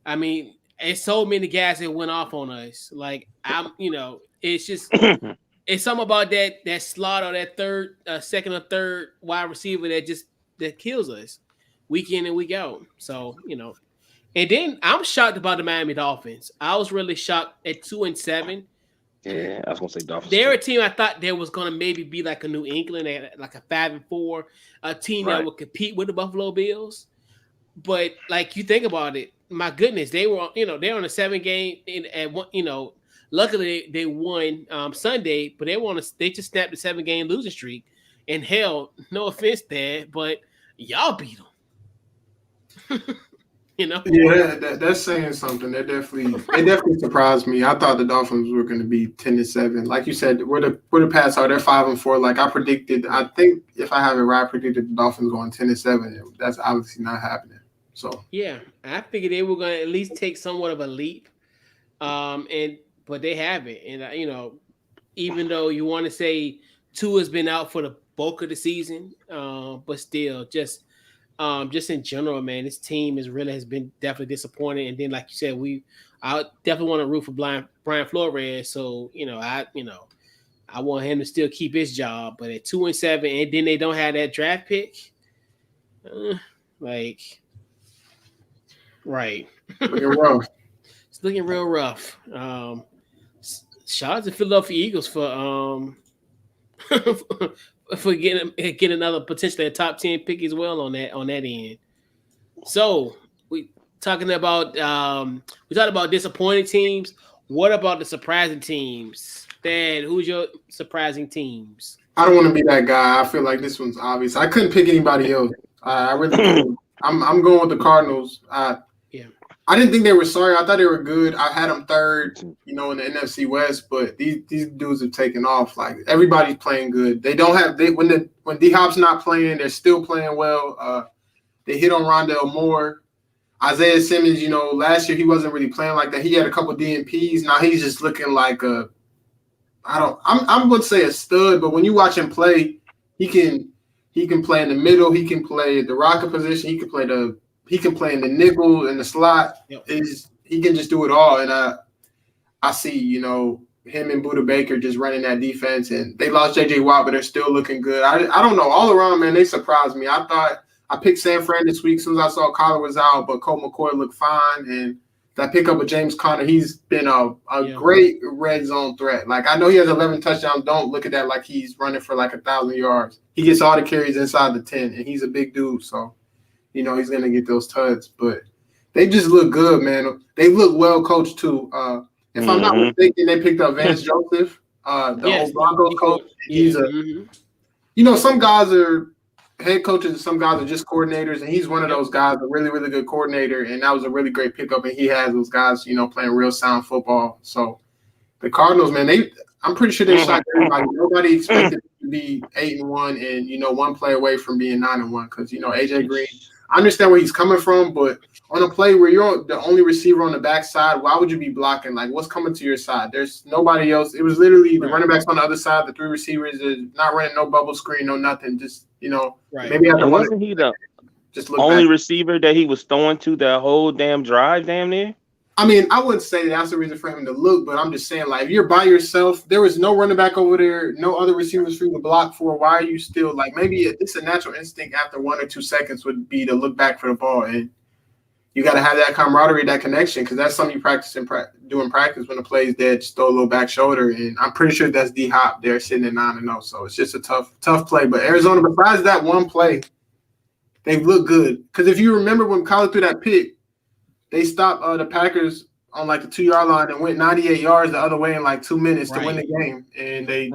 Speaker 1: I mean, it's so many guys that went off on us. Like, it's just it's something about that slot or that second or third wide receiver that kills us week in and week out. So, and then I'm shocked about the Miami Dolphins. I was really shocked at 2-7.
Speaker 2: Yeah, I was gonna say Dolphins.
Speaker 1: They're a team I thought there was gonna maybe be like a New England, like a 5-4, a team that would compete with the Buffalo Bills. But like you think about it, my goodness, they were they're on a 7-game at one. Luckily they won Sunday, but they just snapped a 7-game losing streak. And hell, no offense, Dad, but y'all beat them.
Speaker 3: Yeah, that's saying something. They definitely surprised me. I thought the Dolphins were going to be 10-7. Like you said, where the Pats are, they're 5-4. Like I predicted, I think if I have it right, I predicted the Dolphins going 10-7. That's obviously not happening. So
Speaker 1: yeah, I figured they were going to at least take somewhat of a leap, but they haven't. And even though you want to say Tua has been out for the bulk of the season, but still, just in general, man, this team has been definitely disappointing. And then, like you said, I definitely want to root for Brian Flores. So I want him to still keep his job. But at 2-7, and then they don't have that draft pick, right?
Speaker 3: Looking rough.
Speaker 1: It's looking real rough. Shout out to Philadelphia Eagles for for getting another potentially a top 10 pick as well on that end. So we talking about disappointing teams. What about the surprising teams? Dad, who's your surprising teams?
Speaker 3: I don't want to be that guy. I feel like this one's obvious. I couldn't pick anybody else. I really couldn't. I'm going with the Cardinals. I didn't think they were sorry. I thought they were good. I had them third, in the NFC West, but these dudes have taken off. Like everybody's playing good. They don't have when D-Hop's not playing, they're still playing well. They hit on Rondale Moore. Isaiah Simmons, last year he wasn't really playing like that. He had a couple DNPs. Now he's just looking like I'm going to say a stud, but when you watch him play, he can play in the middle. He can play the rocket position. He can play in the nickel and the slot.
Speaker 1: Yep.
Speaker 3: He can just do it all. And I see, him and Budda Baker just running that defense. And they lost J.J. Watt, but they're still looking good. I don't know. All around, man, they surprised me. I thought I picked San Fran this week as soon as I saw Kyler was out, but Colt McCoy looked fine. And that pickup with James Conner, he's been a great red zone threat. Like, I know he has 11 touchdowns. Don't look at that like he's running for like 1,000 yards. He gets all the carries inside the 10, and he's a big dude. So, he's going to get those tuds. But they just look good, man. They look well coached, too. If I'm not mistaken, they picked up Vance Joseph, old Broncos coach. He's some guys are head coaches and some guys are just coordinators, and he's one of those guys, a really, really good coordinator, and that was a really great pickup, and he has those guys, playing real sound football. So the Cardinals, man, I'm pretty sure they shocked everybody. Nobody expected to be 8-1 and, one play away from being 9-1 because, AJ Green, I understand where he's coming from, but on a play where you're the only receiver on the backside, why would you be blocking? Like, what's coming to your side? There's nobody else. It was literally the running backs on the other side, the 3 receivers, not running no bubble screen, no nothing. Just, maybe
Speaker 2: and wasn't he the only receiver that he was throwing to that whole damn drive damn near?
Speaker 3: I mean, I wouldn't say that's the reason for him to look, but I'm just saying, like, if you're by yourself, there was no running back over there, no other receivers for you to block for. Why are you still, like, maybe it's a natural instinct after 1 or 2 seconds would be to look back for the ball. And you got to have that camaraderie, that connection, because that's something you practice doing practice when the play's dead, just throw a little back shoulder. And I'm pretty sure that's D-Hop there sitting at 9-0. So it's just a tough play. But Arizona, besides that one play, they've looked good. Because if you remember when Kyler threw that pick, they stopped the Packers on like the 2-yard line and went 98 yards the other way in like 2 minutes to win the game. And they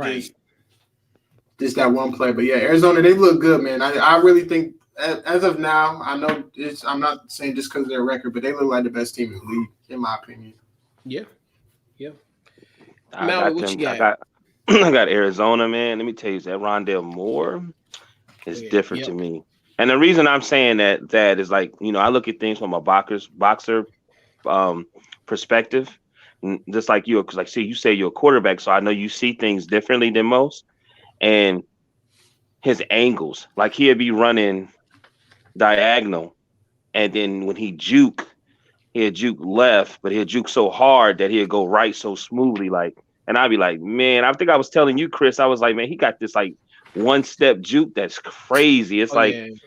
Speaker 3: just that one play. But yeah, Arizona, they look good, man. I really think as of now, I know I'm not saying just because of their record, but they look like the best team in the league, in my opinion.
Speaker 1: Yeah.
Speaker 2: I got Arizona, man. Let me tell you, that Rondale Moore is different to me. And the reason I'm saying that is like, I look at things from a boxer perspective, just like you, because like, see, you say you're a quarterback, so I know you see things differently than most. And his angles, like he'd be running diagonal, and then when he'd juke left, but he'd juke so hard that he'd go right so smoothly, like, and I'd be like, man, I think I was telling you, Chris, I was like, man, he got this like 1-step juke that's crazy. It's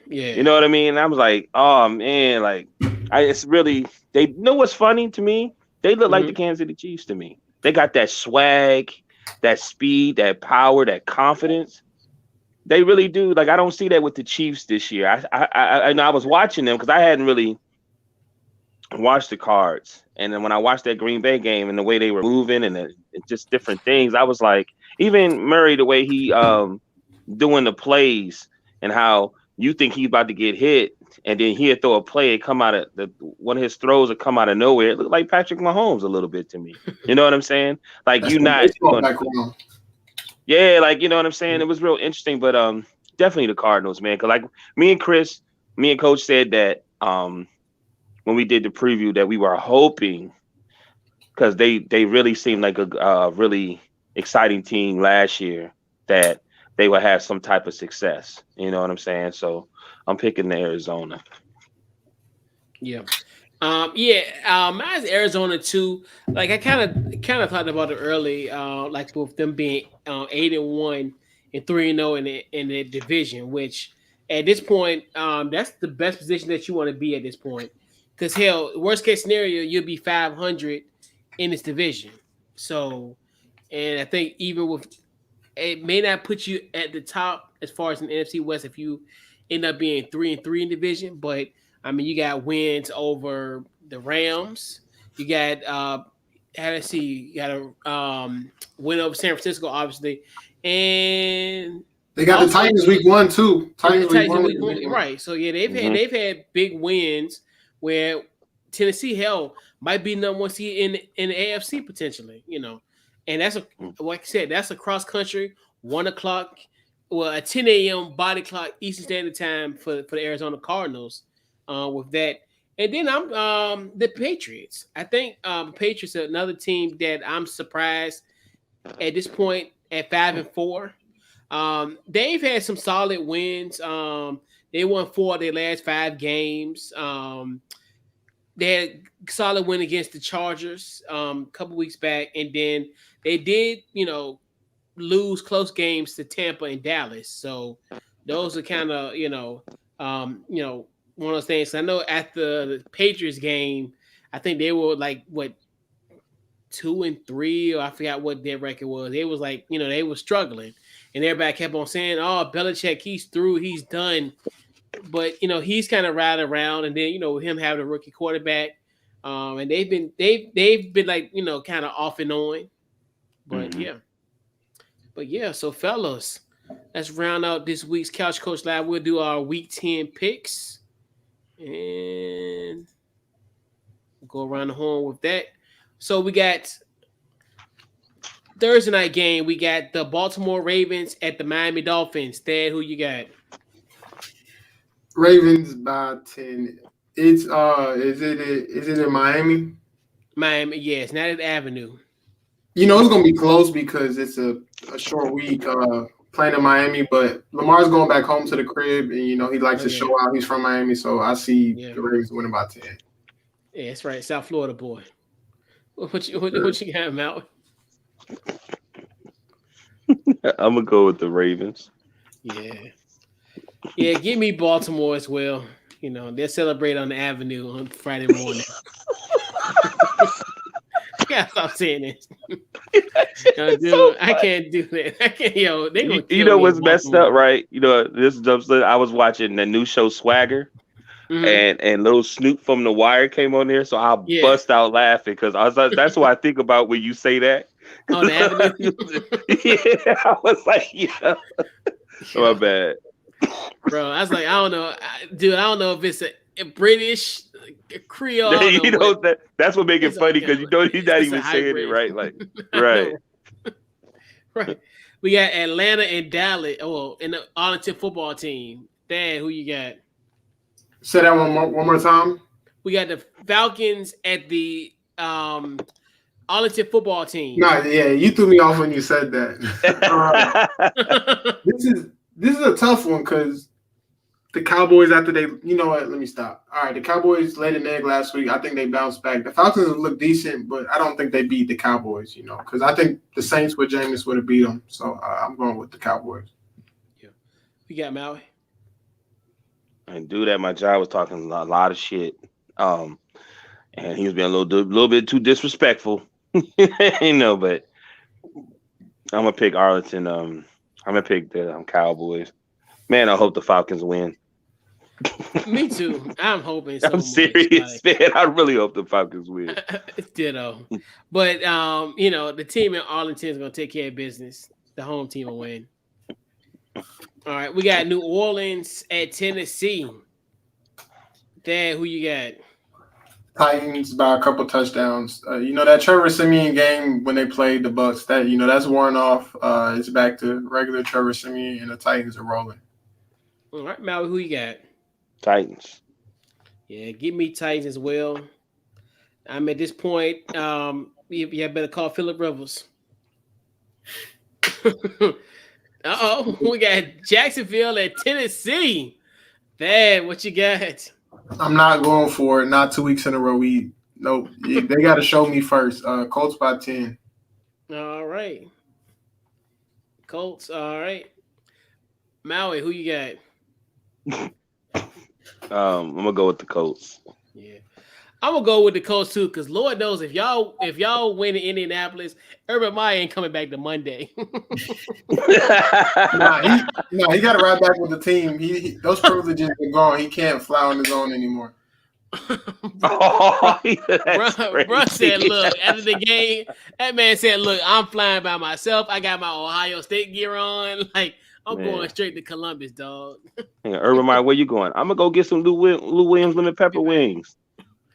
Speaker 2: you know what I mean? And I was like, oh man, like it's really, they know what's funny to me. They look like the Kansas City Chiefs to me. They got that swag, that speed, that power, that confidence. They really do. Like, I don't see that with the Chiefs this year. I was watching them because I hadn't really watched the Cards, and then when I watched that Green Bay game and the way they were moving and just different things, I was like, even Murray, the way he doing the plays and how you think he's about to get hit, and then he'll throw a play and come out of one of his throws will come out of nowhere. It looked like Patrick Mahomes a little bit to me. You know what I'm saying? Like you not. Yeah, like you know what I'm saying. It was real interesting, but definitely the Cardinals, man. Cause like me and Coach said that when we did the preview that we were hoping, because they really seemed like a really exciting team last year, that they would have some type of success. You know what I'm saying? So I'm picking the Arizona.
Speaker 1: Yeah. Mine's Arizona too. Like I kind of talked about it early, like with them being 8-1 and 3-0 in the division, which at this point, that's the best position that you want to be at this point. Because hell, worst case scenario, you'll be 500 in this division. So, and I think even with it may not put you at the top as far as an NFC West if you end up being 3-3 in division, but I mean, you got wins over the Rams. You got you got a win over San Francisco, obviously, and
Speaker 3: they got the Titans week 1 too.
Speaker 1: Titans week 1, right? So yeah, they've had big wins where Tennessee might be number 1 seed in the AFC potentially, you know, and that's like I said, that's a cross country 1 o'clock, a 10 a.m. body clock Eastern Standard Time for the Arizona Cardinals. With that, and then I'm the Patriots. I think Patriots are another team that I'm surprised at this point at 5-4. They've had some solid wins. They won 4 of their last 5 games. They had a solid win against the Chargers a couple weeks back, and then they did, lose close games to Tampa and Dallas. So those are kind of, one of those things. I know at the Patriots game, I think they were like 2-3, or I forgot what their record was. They was like, they were struggling, and everybody kept on saying, "Oh, Belichick, he's through, he's done." But he's kind of riding around, and then with him having a rookie quarterback, and they've been like kind of off and on. But yeah. So fellas, let's round out this week's Couch Coach Live. We'll do our Week 10 picks. And we'll go around the horn with that. So we got Thursday night game. We got the Baltimore Ravens at the Miami Dolphins. Thad, who you got?
Speaker 3: Ravens by 10. It's is it in Miami?
Speaker 1: Miami, yeah, it's not at Avenue.
Speaker 3: It's gonna be close because it's a short week. Playing in Miami, but Lamar's going back home to the crib, and he likes to show out. He's from Miami, so I see the Ravens winning by 10.
Speaker 1: Yeah, that's right, South Florida boy. What you got, Mal?
Speaker 2: I'm gonna go with the Ravens.
Speaker 1: Yeah, give me Baltimore as well. They'll celebrate on the Avenue on Friday morning. I gotta stop saying this. Dude, so I can't do that. I can't. They gonna kill
Speaker 2: what's messed up, right? This is I was watching the new show Swagger, and little Snoop from The Wire came on there, so I bust out laughing because that's what I think about when you say that.
Speaker 1: On the Avenue.
Speaker 2: I was like, my bad,
Speaker 1: bro. I was like, I don't know, dude. I don't know if it's a British. Creole,
Speaker 2: that's what makes it funny because he's not even saying it right, like right.
Speaker 1: Right. We got Atlanta and Dallas. Oh, and the Arlington football team. Dad, who you got?
Speaker 3: Say that one more time.
Speaker 1: We got the Falcons at the Arlington football team.
Speaker 3: No, yeah, you threw me off when you said that. This is a tough one because the Cowboys, after they, let me stop. All right, the Cowboys laid an egg last week. I think they bounced back. The Falcons look decent, but I don't think they beat the Cowboys, because I think the Saints with Jameis would have beat them. So I'm going with the Cowboys.
Speaker 1: Yeah. We got Maui.
Speaker 2: And dude at my job was talking a lot of shit. And he was being a little bit too disrespectful. But I'm gonna pick Arlington. I'm gonna pick the Cowboys. Man, I hope the Falcons win.
Speaker 1: Me too. I'm hoping so
Speaker 2: I'm
Speaker 1: much.
Speaker 2: serious, man. I really hope the Falcons win.
Speaker 1: Ditto. But the team in Arlington is gonna take care of business. The home team will win. All right, we got New Orleans at Tennessee. Dad, who you got?
Speaker 3: Titans by a couple touchdowns. That Trevor Siemian game when they played the Bucks, that's worn off. It's back to regular Trevor Siemian, and the Titans are rolling.
Speaker 1: All right, Maui, who you got?
Speaker 2: Titans.
Speaker 1: Yeah, give me Titans as well. I'm at this point. You better call Phillip Rivers. We got Jacksonville at Tennessee. Dad, what you got?
Speaker 3: I'm not going for it. Not 2 weeks in a row. Nope. They got to show me first. Colts by 10.
Speaker 1: All right. Colts. All right. Maui, who you got?
Speaker 2: I'm gonna go with the Colts.
Speaker 1: Yeah, I'm gonna go with the Colts too, because Lord knows if y'all win in Indianapolis, Urban Meyer ain't coming back to Monday.
Speaker 3: He got to ride back with the team. Those privileges are gone. He can't fly on his own anymore.
Speaker 2: Bro
Speaker 1: said, look, after the game, that man said, look, I'm flying by myself. I got my Ohio State gear on. Like, I'm going straight to Columbus, dog.
Speaker 2: Urban Meyer, where you going? I'm gonna go get some Lou Williams lemon pepper wings.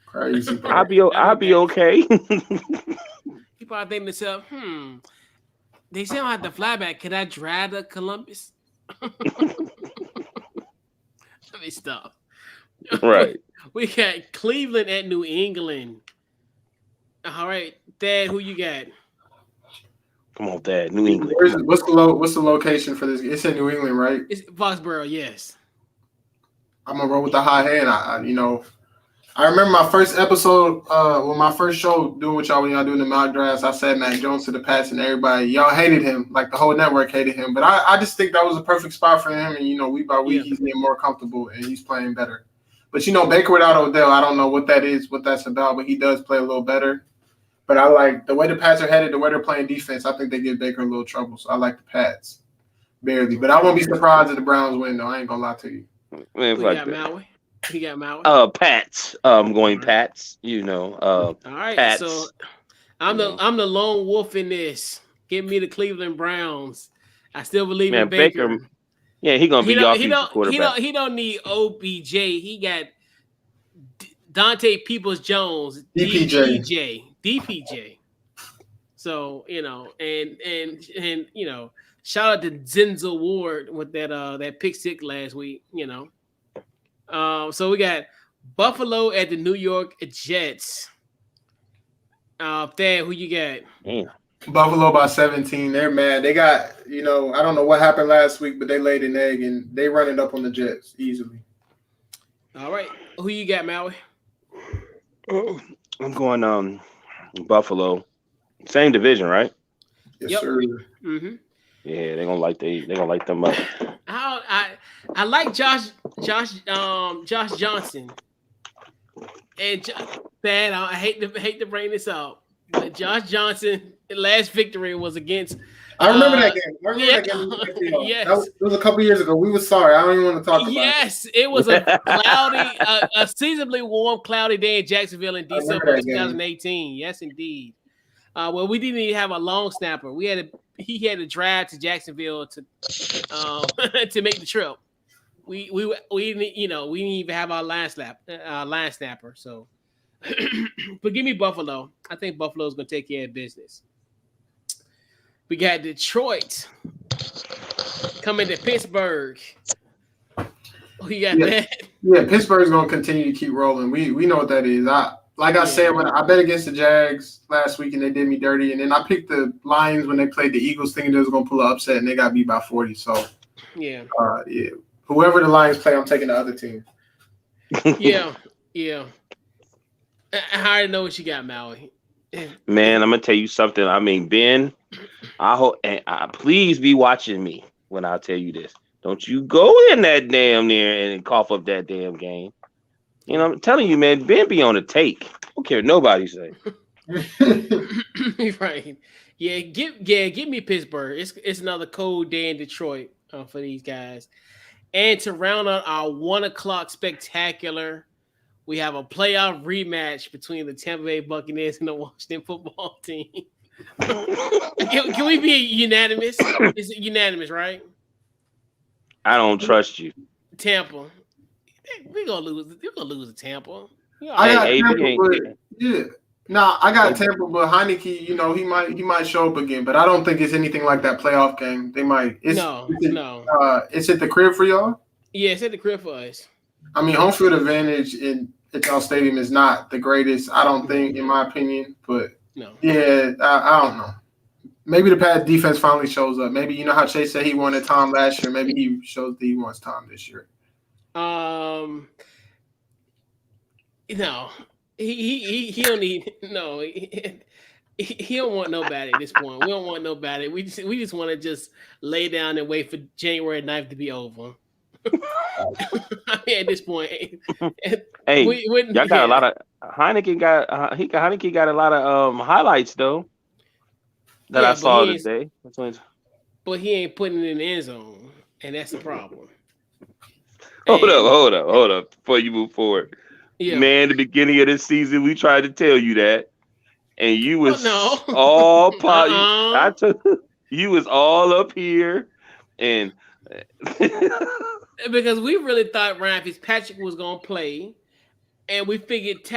Speaker 3: Crazy.
Speaker 2: I'll be okay.
Speaker 1: He probably thinking to himself, they say I don't have to fly back. Can I drive to Columbus? Let me stop.
Speaker 2: Right.
Speaker 1: We got Cleveland at New England. All right, Dad, who you got?
Speaker 2: Come on, Dad. New England.
Speaker 3: What's the location for this? It's in New England, right?
Speaker 1: It's Foxborough, yes.
Speaker 3: I'm gonna roll with the high hand. I remember my first episode, my first show doing what y'all when y'all doing the mock drafts. I said Mac Jones to the Pats, and everybody y'all hated him, like the whole network hated him. But I just think that was a perfect spot for him, and week by week he's getting more comfortable and he's playing better. But Baker without Odell, I don't know what that is, what that's about, but he does play a little better. But I like the way the Pats are headed, the way they're playing defense. I think they give Baker a little trouble, so I like the Pats barely. But I won't be surprised if the Browns win, though. I ain't gonna lie to you.
Speaker 2: Man,
Speaker 1: Who got Maui? He got Maui.
Speaker 2: Pats. I'm going Pats.
Speaker 1: All right.
Speaker 2: Pats.
Speaker 1: So I'm the lone wolf in this. Give me the Cleveland Browns. I still believe in Baker.
Speaker 2: Yeah, he gonna be your future quarterback.
Speaker 1: He don't need OBJ. He got Dante Peoples-Jones, DPJ. So and shout out to Denzel Ward with that pick six last week. So we got Buffalo at the New York Jets. Thad, who you got?
Speaker 2: Damn.
Speaker 3: Buffalo by 17. They're mad. They got, I don't know what happened last week, but they laid an egg and they run it up on the Jets easily.
Speaker 1: All right. Who you got, Maui?
Speaker 2: I'm going Buffalo. Same division, right?
Speaker 3: Yes, sir.
Speaker 1: Mm-hmm.
Speaker 2: Yeah, they're gonna like them up.
Speaker 1: I like Josh Johnson. And Thad, I hate to bring this up. But Josh Johnson, last victory was against.
Speaker 3: I remember that game.
Speaker 1: Yes.
Speaker 3: That was a couple years ago. We were sorry. I don't even want to talk about it.
Speaker 1: Yes, it was a cloudy, a seasonably warm, cloudy day in Jacksonville in December 2018. Yes, indeed. Well, we didn't even have a long snapper. He had to drive to Jacksonville to make the trip. We didn't even have our line snapper. So. But give me Buffalo. I think Buffalo's going to take care of business. We got Detroit coming to Pittsburgh. Oh, you got that?
Speaker 3: Yeah, Pittsburgh's going to continue to keep rolling. We know what that is. I said, when I bet against the Jags last week and they did me dirty, and then I picked the Lions when they played the Eagles thinking they was going to pull an upset, and they got beat by 40. So,
Speaker 1: yeah.
Speaker 3: Whoever the Lions play, I'm taking the other team.
Speaker 1: Yeah. I already know what you got, Maui.
Speaker 2: Man, I'm gonna tell you something. I mean, Ben, I hope please be watching me when I tell you this. Don't you go in that damn near and cough up that damn game. I'm telling you, man. Ben be on the take. I don't care what nobody say.
Speaker 1: Right. Give me Pittsburgh. It's another cold day in Detroit for these guys. And to round out our 1 o'clock spectacular, we have a playoff rematch between the Tampa Bay Buccaneers and the Washington Football Team. Can we be unanimous? Is it unanimous, right?
Speaker 2: I don't trust you.
Speaker 1: Tampa. We're gonna lose. We're gonna lose to Tampa.
Speaker 3: I got
Speaker 2: AB
Speaker 3: Tampa,
Speaker 2: ain't
Speaker 3: but
Speaker 2: getting.
Speaker 3: yeah. Nah, I got Tampa, but Heineke, he might show up again, but I don't think it's anything like that playoff game. They might.
Speaker 1: No.
Speaker 3: It's at the crib for y'all.
Speaker 1: Yeah, it's at the crib for us.
Speaker 3: I mean, home field advantage at y'all stadium is not the greatest. I don't think, in my opinion, but
Speaker 1: no.
Speaker 3: Yeah, I don't know. Maybe the Pats defense finally shows up. Maybe you know how Chase said he wanted Tom last year. Maybe he shows that he wants Tom this year.
Speaker 1: No, he don't need no. He don't want nobody at this point. We don't want nobody. We just want to just lay down and wait for January 9th to be over. I mean, at this point,
Speaker 2: Hey, y'all got a lot of Heineken got a lot of highlights though that I saw today.
Speaker 1: But he ain't putting it in the end zone, and that's the problem.
Speaker 2: Hold up before you move forward. Yeah. Man, the beginning of this season, we tried to tell you that, and you was all you was all up here, and
Speaker 1: because we really thought Ryan Fitzpatrick was gonna play, and we figured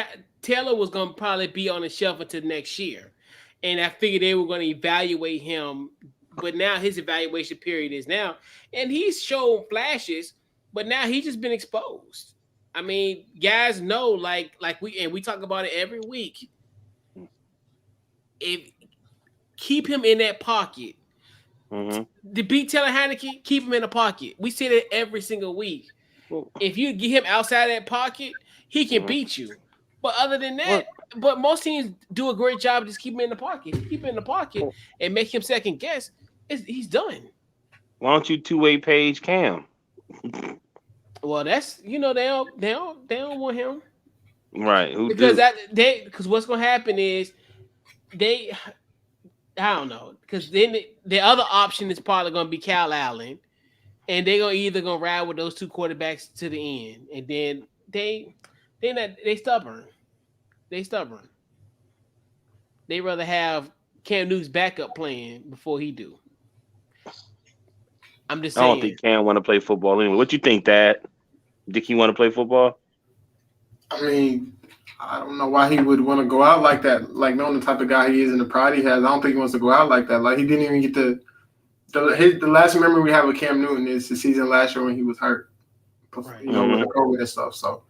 Speaker 1: Taylor was gonna probably be on the shelf until next year, and I figured they were gonna evaluate him. But now his evaluation period is now, and he's shown flashes, but now he's just been exposed. I mean, guys know, like we talk about it every week. If keep him in that pocket. Mm-hmm. To beat Taylor Heineke, keep him in the pocket. We say that every single week. If you get him outside that pocket, he can beat you. But other than that, but most teams do a great job of just keeping him in the pocket. Keep him in the pocket and make him second guess. He's done.
Speaker 2: Why don't you two-way page Cam?
Speaker 1: Well, that's they don't want him,
Speaker 2: right?
Speaker 1: Because what's gonna happen is I don't know, because then the other option is probably gonna be Kyle Allen, and they're gonna ride with those two quarterbacks to the end, and then they stubborn. They stubborn. They rather have Cam Newton's backup playing before he do. I'm just saying.
Speaker 2: I don't think Cam want to play football anyway. What you think, Dad? Think he want to play football?
Speaker 3: I mean, I don't know why he would want to go out like that. Like, knowing the type of guy he is and the pride he has, I don't think he wants to go out like that. Like, he didn't even get the last memory we have of Cam Newton is the season last year when he was hurt, with the COVID and stuff. So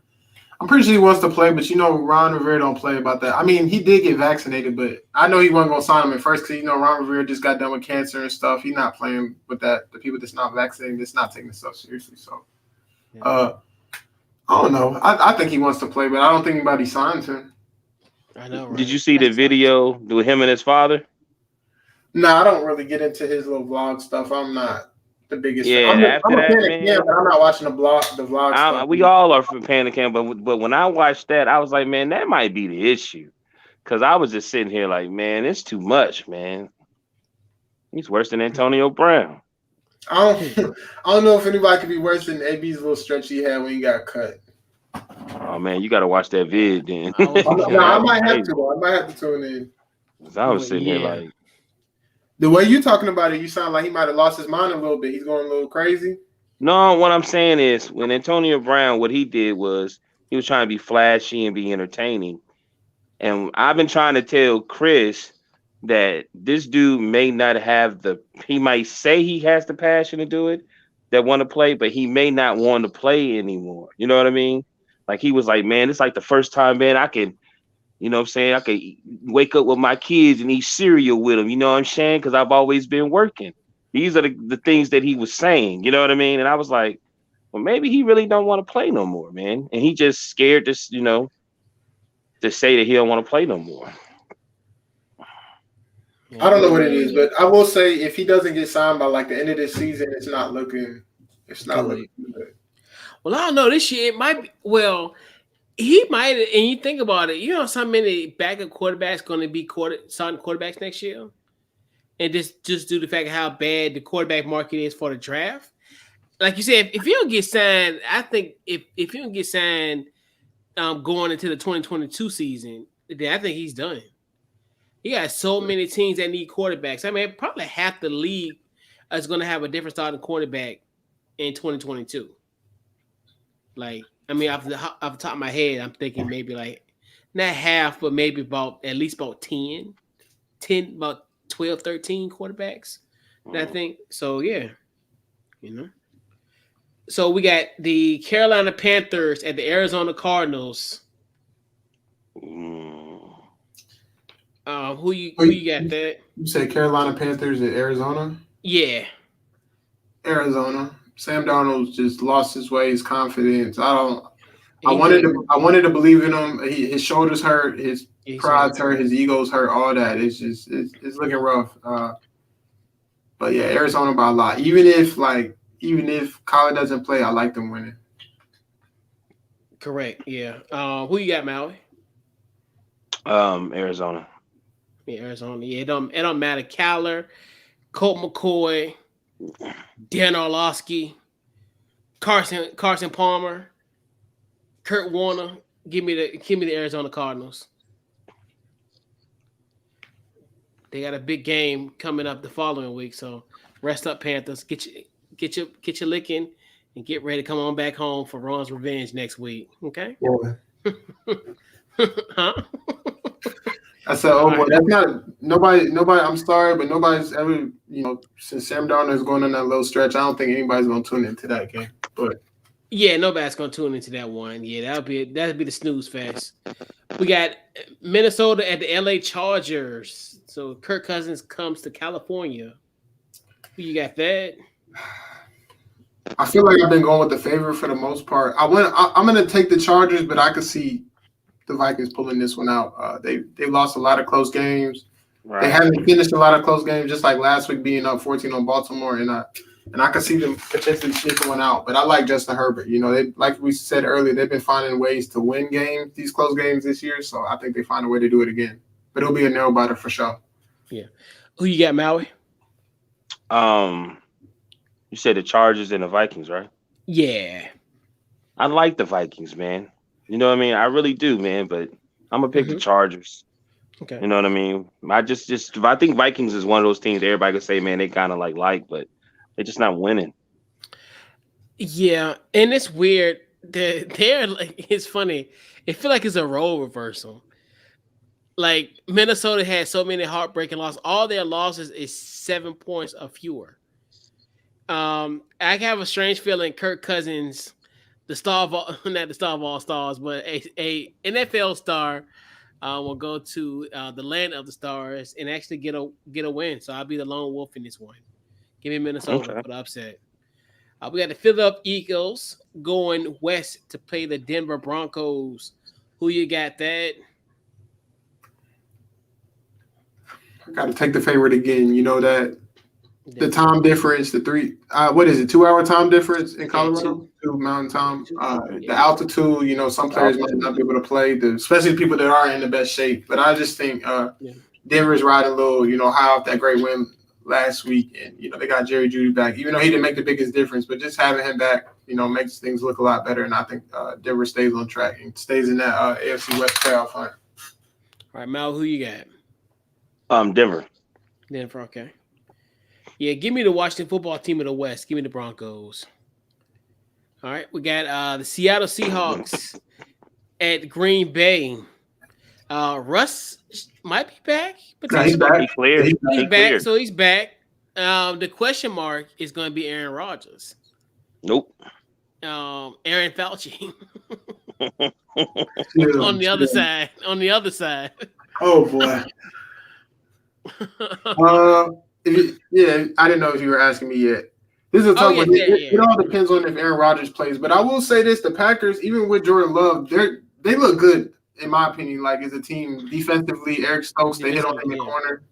Speaker 3: I'm pretty sure he wants to play, but Ron Rivera don't play about that. I mean, he did get vaccinated, but I know he wasn't going to sign him at first because Ron Rivera just got done with cancer and stuff. He's not playing with that. The people that's not vaccinated, that's not taking this stuff seriously. So, I don't know. I think he wants to play, but I don't think anybody signs him.
Speaker 1: I know. Right?
Speaker 2: Did you see the video with him and his father?
Speaker 3: No, I don't really get into his little vlog stuff. I'm not the biggest.
Speaker 2: Yeah,
Speaker 3: I'm a fan of Cam, but I'm not watching the vlog stuff.
Speaker 2: We all are from fan of Cam, but when I watched that, I was like, man, that might be the issue, because I was just sitting here like, man, it's too much, man. He's worse than Antonio Brown.
Speaker 3: I don't know if anybody could be worse than AB's little stretch he had when he got cut.
Speaker 2: Oh man, you got to watch that vid then.
Speaker 3: I might have to. I might have to tune in.
Speaker 2: I was sitting here like,
Speaker 3: the way you talking about it, you sound like he might have lost his mind a little bit. He's going a little crazy.
Speaker 2: No, what I'm saying is, when Antonio Brown, what he did was he was trying to be flashy and be entertaining, and I've been trying to tell Chris that this dude may not have he might say he has the passion to do it, that want to play, but he may not want to play anymore. You know what I mean? Like, he was like, man, it's like the first time, man, I can, I could wake up with my kids and eat cereal with them. You know what I'm saying? Because I've always been working. These are the things that he was saying. You know what I mean? And I was like, well, maybe he really don't want to play no more, man. And he just scared to say that he don't want to play no more.
Speaker 3: I don't know what it is, but I will say if he doesn't get signed by like the end of this season, it's not looking good.
Speaker 1: Well, I don't know. This year it might be. Well, He might, and you think about it, you know, so many backup quarterbacks going to be starting quarterbacks next year, and just due to the fact of how bad the quarterback market is for the draft. Like you said, if you don't get signed, I think if you don't get signed going into the 2022 season, then I think he's done. He got so many teams that need quarterbacks. I mean, probably half the league is going to have a different starting quarterback in 2022. Like, I mean, off the top of my head, I'm thinking maybe like not half, but maybe at least about 10, about 12, 13 quarterbacks. I think so. Yeah, you know. So we got the Carolina Panthers at the Arizona Cardinals. Who you got that?
Speaker 3: You say Carolina Panthers at Arizona?
Speaker 1: Yeah.
Speaker 3: Arizona. Sam Darnold just lost his way, his confidence. I wanted to believe in him. His shoulders hurt, his pride's hurt, his ego's hurt, all that. It's looking rough. But yeah, Arizona by a lot. Even if Kyler doesn't play, I like them winning.
Speaker 1: Correct. Yeah. Who you got, Maui?
Speaker 2: Arizona.
Speaker 1: Yeah, Arizona. Yeah, it don't matter. Kyler, Colt McCoy, Dan Orlovsky, Carson Palmer, Kurt Warner. Give me the Arizona Cardinals. They got a big game coming up the following week, so rest up, Panthers. Get your licking and get ready to come on back home for Ron's revenge next week. Okay?
Speaker 3: Yeah.
Speaker 1: Huh?
Speaker 3: I said, oh boy, that's not nobody. I'm sorry, but nobody's ever, since Sam Darnold is going on that little stretch, I don't think anybody's going to tune into that game. But
Speaker 1: yeah, nobody's going to tune into that one. Yeah, that'll be the snooze fest. We got Minnesota at the LA Chargers. So Kirk Cousins comes to California. Who you got that?
Speaker 3: I feel like I've been going with the favorite for the most part. I'm going to take the Chargers, but I could see the Vikings pulling this one out. They lost a lot of close games. Right. They haven't finished a lot of close games, just like last week being up 14 on Baltimore, and I could see them potentially sneaking one out. But I like Justin Herbert. They, like we said earlier, they've been finding ways to win games, these close games this year. So I think they find a way to do it again. But it'll be a nail biter for sure.
Speaker 1: Yeah. Who you got, Maui?
Speaker 2: You said the Chargers and the Vikings, right?
Speaker 1: Yeah.
Speaker 2: I like the Vikings, man. You know what I mean? I really do, man. But I'm gonna pick the Chargers.
Speaker 1: Okay.
Speaker 2: You know what I mean? I think Vikings is one of those teams that everybody could say, man, they kind of like, but they're just not winning.
Speaker 1: Yeah, and it's weird. They're like, it's funny. It feels like it's a role reversal. Like Minnesota had so many heartbreaking losses. All their losses is 7 points or fewer. I have a strange feeling Kirk Cousins, the star of all, not the star of all stars, but a NFL star, will go to the land of the stars and actually get a win. So I'll be the lone wolf in this one. Give me Minnesota for the upset. We got the Philadelphia Eagles going west to play the Denver Broncos. Who you got that?
Speaker 3: I got to take the favorite again. You know that the time difference, the 2-hour time difference in Colorado, 2 mountain time, the altitude, some players might not be able to play, especially people that are in the best shape. But I just think Denver's riding a little, high off that great win last week. And, they got Jerry Jeudy back, even though he didn't make the biggest difference. But just having him back, makes things look a lot better. And I think Denver stays on track and stays in that AFC West playoff hunt.
Speaker 1: All right, Mal, who you got?
Speaker 2: Denver.
Speaker 1: Denver, okay. Yeah, give me the Washington football team of the West. Give me the Broncos. All right, we got the Seattle Seahawks at Green Bay. Russ might be back.
Speaker 3: He's back.
Speaker 2: He's cleared.
Speaker 1: He's back, so he's back. The question mark is going to be Aaron Rodgers.
Speaker 2: Nope.
Speaker 1: Aaron Fauci. On the other side.
Speaker 3: Oh, boy. I didn't know if you were asking me yet. This is a tough one. It all depends on if Aaron Rodgers plays. But I will say this: the Packers, even with Jordan Love, they look good in my opinion. Like as a team, defensively, Eric Stokes, they hit on in the corner.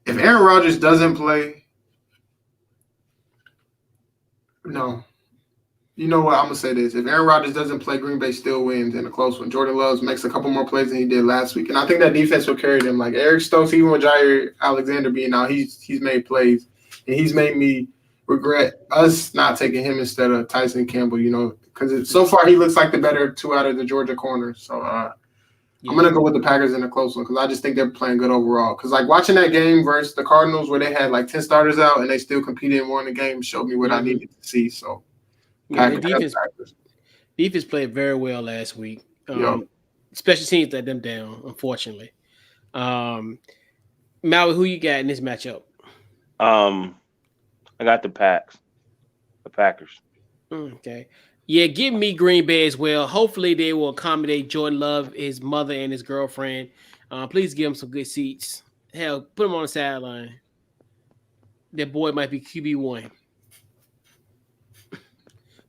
Speaker 3: If Aaron Rodgers doesn't play, no. you know what? I'm gonna say this: if Aaron Rodgers doesn't play, Green Bay still wins in a close one. Jordan Love makes a couple more plays than he did last week, and I think that defense will carry them. Like Eric Stokes, even with Jair Alexander being out, he's made plays, and he's made me regret us not taking him instead of Tyson Campbell. You know, because so far he looks like the better two out of the Georgia corners. So I'm gonna go with the Packers in a close one because I just think they're playing good overall. Because like watching that game versus the Cardinals where they had like 10 starters out and they still competed and won the game showed me what I needed to see. So.
Speaker 1: Yeah, defense played very well last week. Special teams let them down, unfortunately. Maui, who you got in this matchup?
Speaker 2: I got the Packers.
Speaker 1: Okay. Yeah, give me Green Bay as well. Hopefully they will accommodate Jordan Love, his mother, and his girlfriend. Please give him some good seats. Hell, put him on the sideline. That boy might be QB1.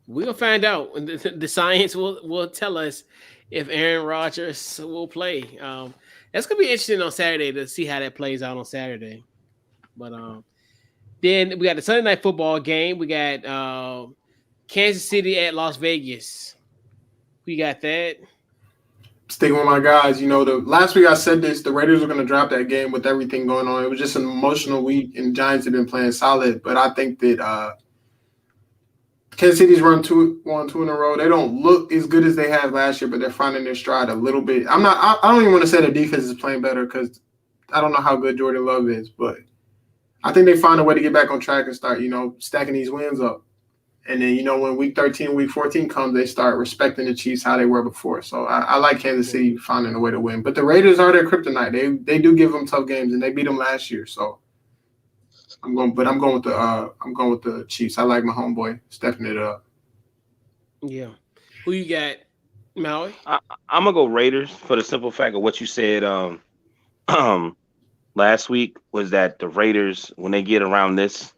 Speaker 1: We'll find out. The science will tell us if Aaron Rodgers will play. That's gonna be interesting on Saturday to see how that plays out on Saturday. But then we got the Sunday night football game. We got Kansas City at Las Vegas. We got that.
Speaker 3: Sticking with my guys, you know, the last week I said this, the Raiders were going to drop that game with everything going on. It was just an emotional week, and Giants have been playing solid. But I think that Kansas City's run two in a row. They don't look as good as they had last year, but they're finding their stride a little bit. I don't even want to say the defense is playing better because I don't know how good Jordan Love is, but I think they find a way to get back on track and start, you know, stacking these wins up. And then, you know, when week 13, week 14 comes, they start respecting the Chiefs how they were before. So I like Kansas City finding a way to win. But the Raiders are their kryptonite. They do give them tough games, and they beat them last year. So I'm going with the Chiefs. I like my homeboy stepping it up.
Speaker 1: Yeah. Who you got, Maui?
Speaker 2: I'm gonna go Raiders for the simple fact of what you said. Last week was that the Raiders, when they get around this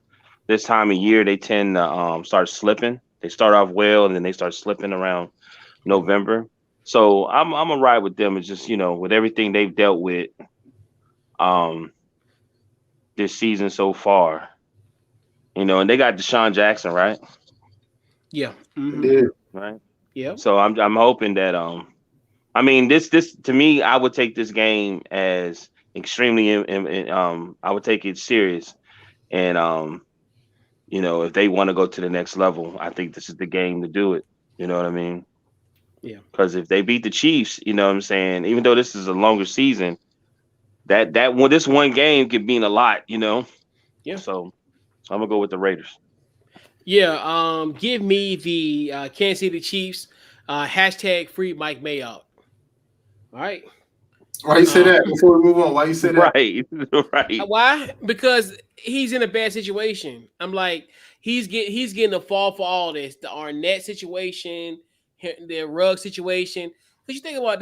Speaker 2: time of year, they tend to start slipping. They start off well, and then they start slipping around November. So I'm gonna ride with them. It's just, you know, with everything they've dealt with this season so far, you know, and they got Deshaun Jackson, right?
Speaker 1: Yeah.
Speaker 3: Mm-hmm.
Speaker 2: Right.
Speaker 1: Yeah.
Speaker 2: So I'm hoping that I mean this to me, I would take this game as extremely I would take it serious, and you know, if they want to go to the next level, I think this is the game to do it. You know what I mean?
Speaker 1: Yeah.
Speaker 2: Because if they beat the Chiefs, you know what I'm saying, even though this is a longer season, this one game could mean a lot, you know?
Speaker 1: Yeah.
Speaker 2: So I'm gonna go with the Raiders.
Speaker 1: Yeah. Give me the Kansas City Chiefs. Hashtag free Mike Mayock. All right.
Speaker 3: Why you say that before we move on? Why you say that?
Speaker 2: Right.
Speaker 1: Why? Because he's in a bad situation. I'm like, he's getting a fall for all this. The Arnett situation, their Ruggs situation. Because you think about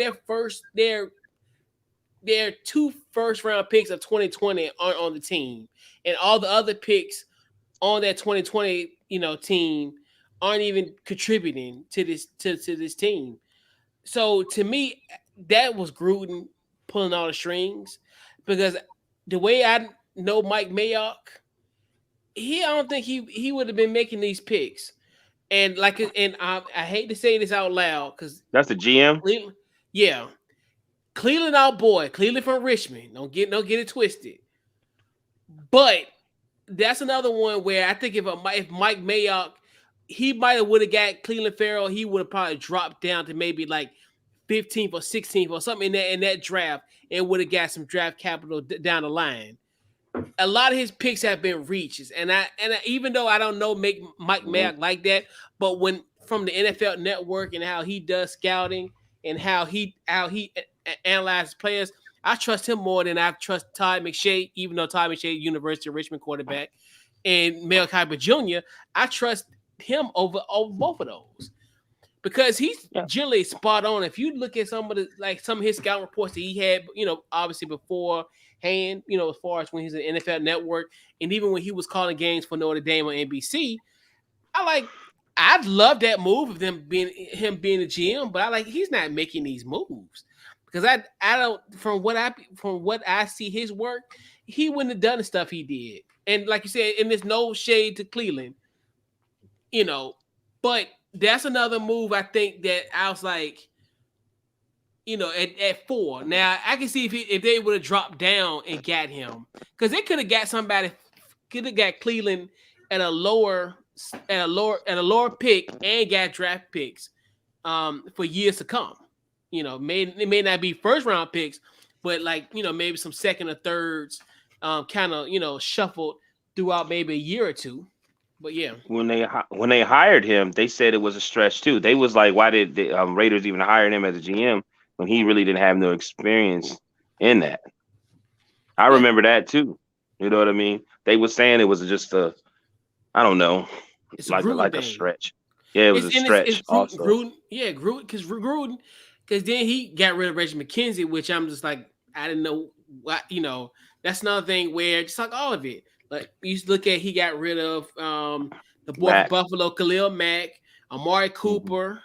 Speaker 1: their 2 first-round picks of 2020 aren't on the team, and all the other picks on that 2020 team aren't even contributing to this team. So to me, that was Gruden pulling all the strings, because the way I know Mike Mayock, I don't think he would have been making these picks. And I hate to say this out loud because
Speaker 2: that's the GM.
Speaker 1: Cleveland, our boy, Cleveland from Richmond. Don't get it twisted. But that's another one where I think if Mike Mayock, he might would have got Cleveland Farrell, he would have probably dropped down to maybe like 15th or 16th or something in that draft, and would have got some draft capital down the line. A lot of his picks have been reaches, and even though I don't know Mike Mayock like that, but when from the NFL Network and how he does scouting and how he analyzes players, I trust him more than I trust Todd McShay, even though Todd McShay, University of Richmond quarterback, and Mel Kiper Jr., I trust him over both of those. Because he's generally spot on. If you look at some of his scout reports that he had, obviously beforehand, as far as when he's in the NFL Network, and even when he was calling games for Notre Dame on NBC, I'd love that move of him being a GM, but he's not making these moves because I don't from what I see his work, he wouldn't have done the stuff he did. And like you said, and there's no shade to Cleveland, but that's another move. I think that I was like, at 4. Now I can see if they would have dropped down and got him, because they could have got somebody, could have got Cleveland at a lower pick and got draft picks for years to come. It may not be first round picks, but maybe some second or thirds, kind of shuffled throughout maybe a year or two. But yeah,
Speaker 2: when they hired him, they said it was a stretch too. They was like, why did the Raiders even hire him as a GM when he really didn't have no experience in that? I remember that too. You know what I mean? They were saying it was just I don't know,
Speaker 1: it's
Speaker 2: like
Speaker 1: a
Speaker 2: a stretch. Yeah, it was a stretch.
Speaker 1: It's
Speaker 2: also,
Speaker 1: Gruden, yeah, Gruden, because then he got rid of Reggie McKenzie, which I'm just like, I didn't know what, that's another thing where just like all of it. Like you look at, he got rid of the boy from Buffalo, Khalil Mack, Amari Cooper,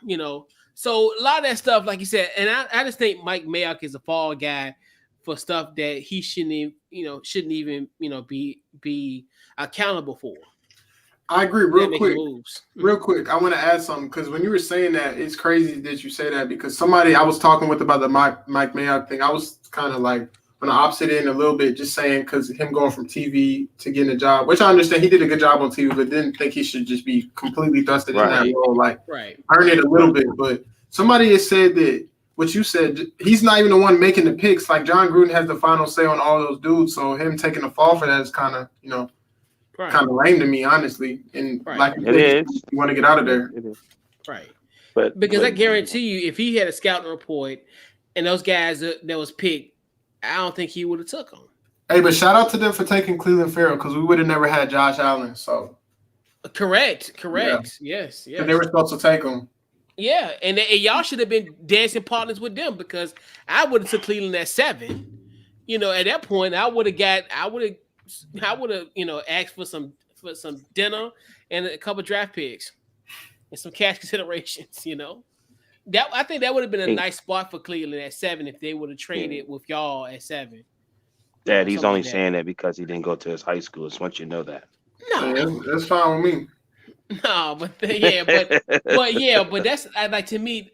Speaker 1: So a lot of that stuff, like you said, and I just think Mike Mayock is a fall guy for stuff that he shouldn't even be accountable for.
Speaker 3: I agree. Real quick, I want to add something, because when you were saying that, it's crazy that you say that, because somebody I was talking with about the Mike Mayock thing, I was kind of like on the opposite end a little bit, just saying, because him going from TV to getting a job, which I understand he did a good job on TV, but didn't think he should just be completely thrusted in that role, earn it a little bit. But somebody has said that what you said, he's not even the one making the picks. Like John Gruden has the final say on all those dudes, so him taking the fall for that is kind of, kind of lame to me, honestly. And like you want to get out of there.
Speaker 1: Right. But I guarantee you, if he had a scouting report and those guys that was picked, I don't think he would have took them.
Speaker 3: Hey, but shout out to them for taking Cleveland Farrell, because we would have never had Josh Allen. So
Speaker 1: correct. Yeah. Yes.
Speaker 3: And they were supposed to take him.
Speaker 1: Yeah, and y'all should have been dancing partners with them, because I would have took Cleveland at 7. At that point, I would have asked for some dinner and a couple draft picks and some cash considerations. That I think that would have been a nice spot for Cleveland at 7 if they would have traded with y'all at 7.
Speaker 2: Dad, he's only saying that because he didn't go to his high school. Just want you to know that.
Speaker 3: No, that's fine with me.
Speaker 1: No, but that's to me.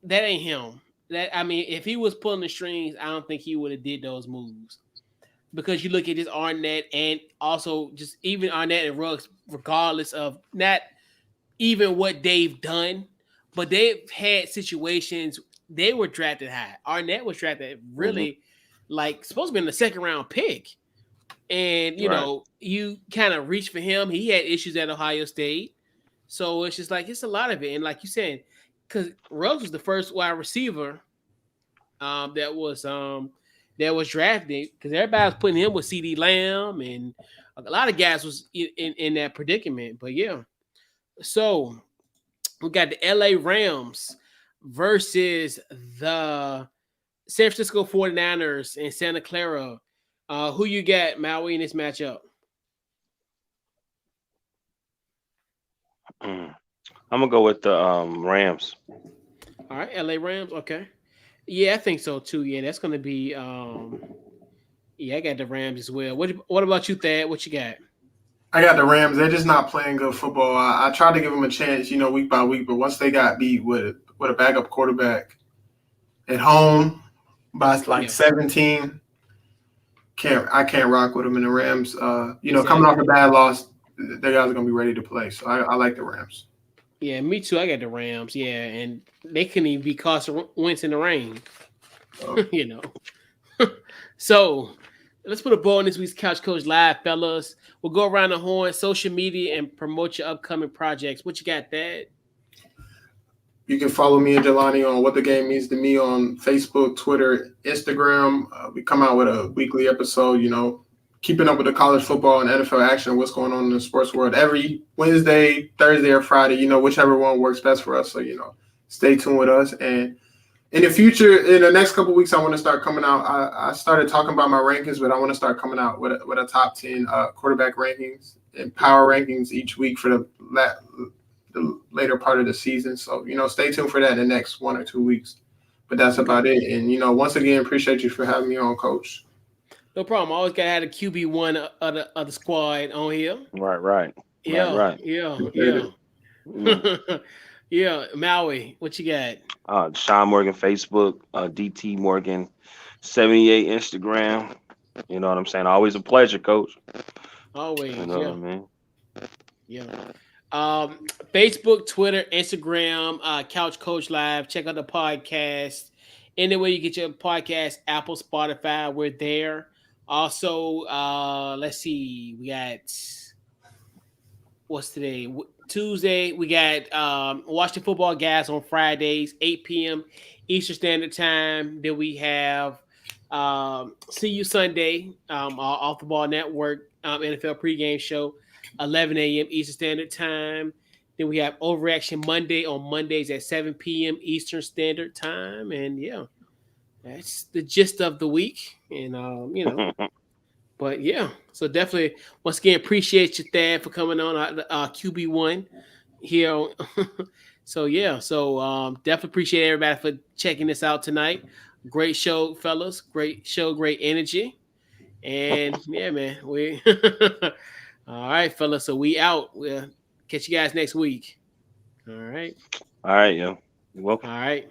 Speaker 1: That ain't him. If he was pulling the strings, I don't think he would have did those moves, because you look at this Arnett and also just even Arnett and Ruggs, regardless of not even what they've done, but they've had situations. They were drafted high. Arnett was drafted really supposed to be in the second round pick. And, you kind of reach for him. He had issues at Ohio State. So it's just it's a lot of it. And like you said, because Ruggs was the first wide receiver that was drafted, because everybody was putting him with CeeDee Lamb, and a lot of guys was in that predicament. But, yeah. So we got the LA Rams versus the San Francisco 49ers in Santa Clara. Who you got, Maui, in this matchup?
Speaker 2: I'm gonna go with the Rams.
Speaker 1: All right, LA Rams. Okay, yeah, I think so too. Yeah, that's gonna be. Yeah, I got the Rams as well. What about you, Thad? What you got?
Speaker 3: I got the Rams. They're just not playing good football. I tried to give them a chance, week by week, but once they got beat with a backup quarterback at home by 17. I can't rock with them in the Rams. Coming off a bad loss, the guys are gonna be ready to play. So I like the Rams.
Speaker 1: Yeah, me too. I got the Rams. Yeah, and they couldn't even be Carson Wentz in the rain. So let's put a bow on this week's Couch Coach Live, fellas. We'll go around the horn, social media, and promote your upcoming projects. What you got, Thad?
Speaker 3: You can follow me and Jelani on What the Game Means to Me on Facebook, Twitter, Instagram. We come out with a weekly episode, keeping up with the college football and NFL action, what's going on in the sports world every Wednesday, Thursday, or Friday, whichever one works best for us. So, stay tuned with us. And in the future, in the next couple of weeks, I want to start coming out. I started talking about my rankings, but I want to start coming out with a top 10 quarterback rankings and power rankings each week for the later part of the season. So, stay tuned for that in the next 1 or 2 weeks. But that's about it. And, once again, appreciate you for having me on, Coach.
Speaker 1: No problem. I always got to have a QB1 of the squad on here.
Speaker 2: Right.
Speaker 1: Yeah,
Speaker 2: Right.
Speaker 1: yeah. Yeah, Maui, what you got?
Speaker 2: Sean Morgan Facebook, DT Morgan 78 Instagram. You know what I'm saying? Always a pleasure, coach. You
Speaker 1: Always,
Speaker 2: know what
Speaker 1: yeah,
Speaker 2: I mean?
Speaker 1: yeah. Facebook, Twitter, Instagram, Couch Coach Live. Check out the podcast. Anywhere you get your podcast, Apple, Spotify, we're there. Also, let's see, we got what's today? Tuesday. We got Watch the Football Guys on Fridays, 8 p.m. Eastern Standard Time. Then we have See You Sunday, Off the Ball Network, NFL pregame show, 11 a.m. Eastern Standard Time. Then we have Overreaction Monday on Mondays at 7 p.m. Eastern Standard Time. And yeah, that's the gist of the week. And, but yeah, so definitely, once again, appreciate you, Thad, for coming on QB1 here. So yeah, so definitely appreciate everybody for checking this out tonight. Great show, fellas. Great show, great energy. And yeah, man, we all right, fellas. So we out. We'll catch you guys next week. All right.
Speaker 2: All right, yo. You're
Speaker 1: All
Speaker 2: welcome.
Speaker 1: right.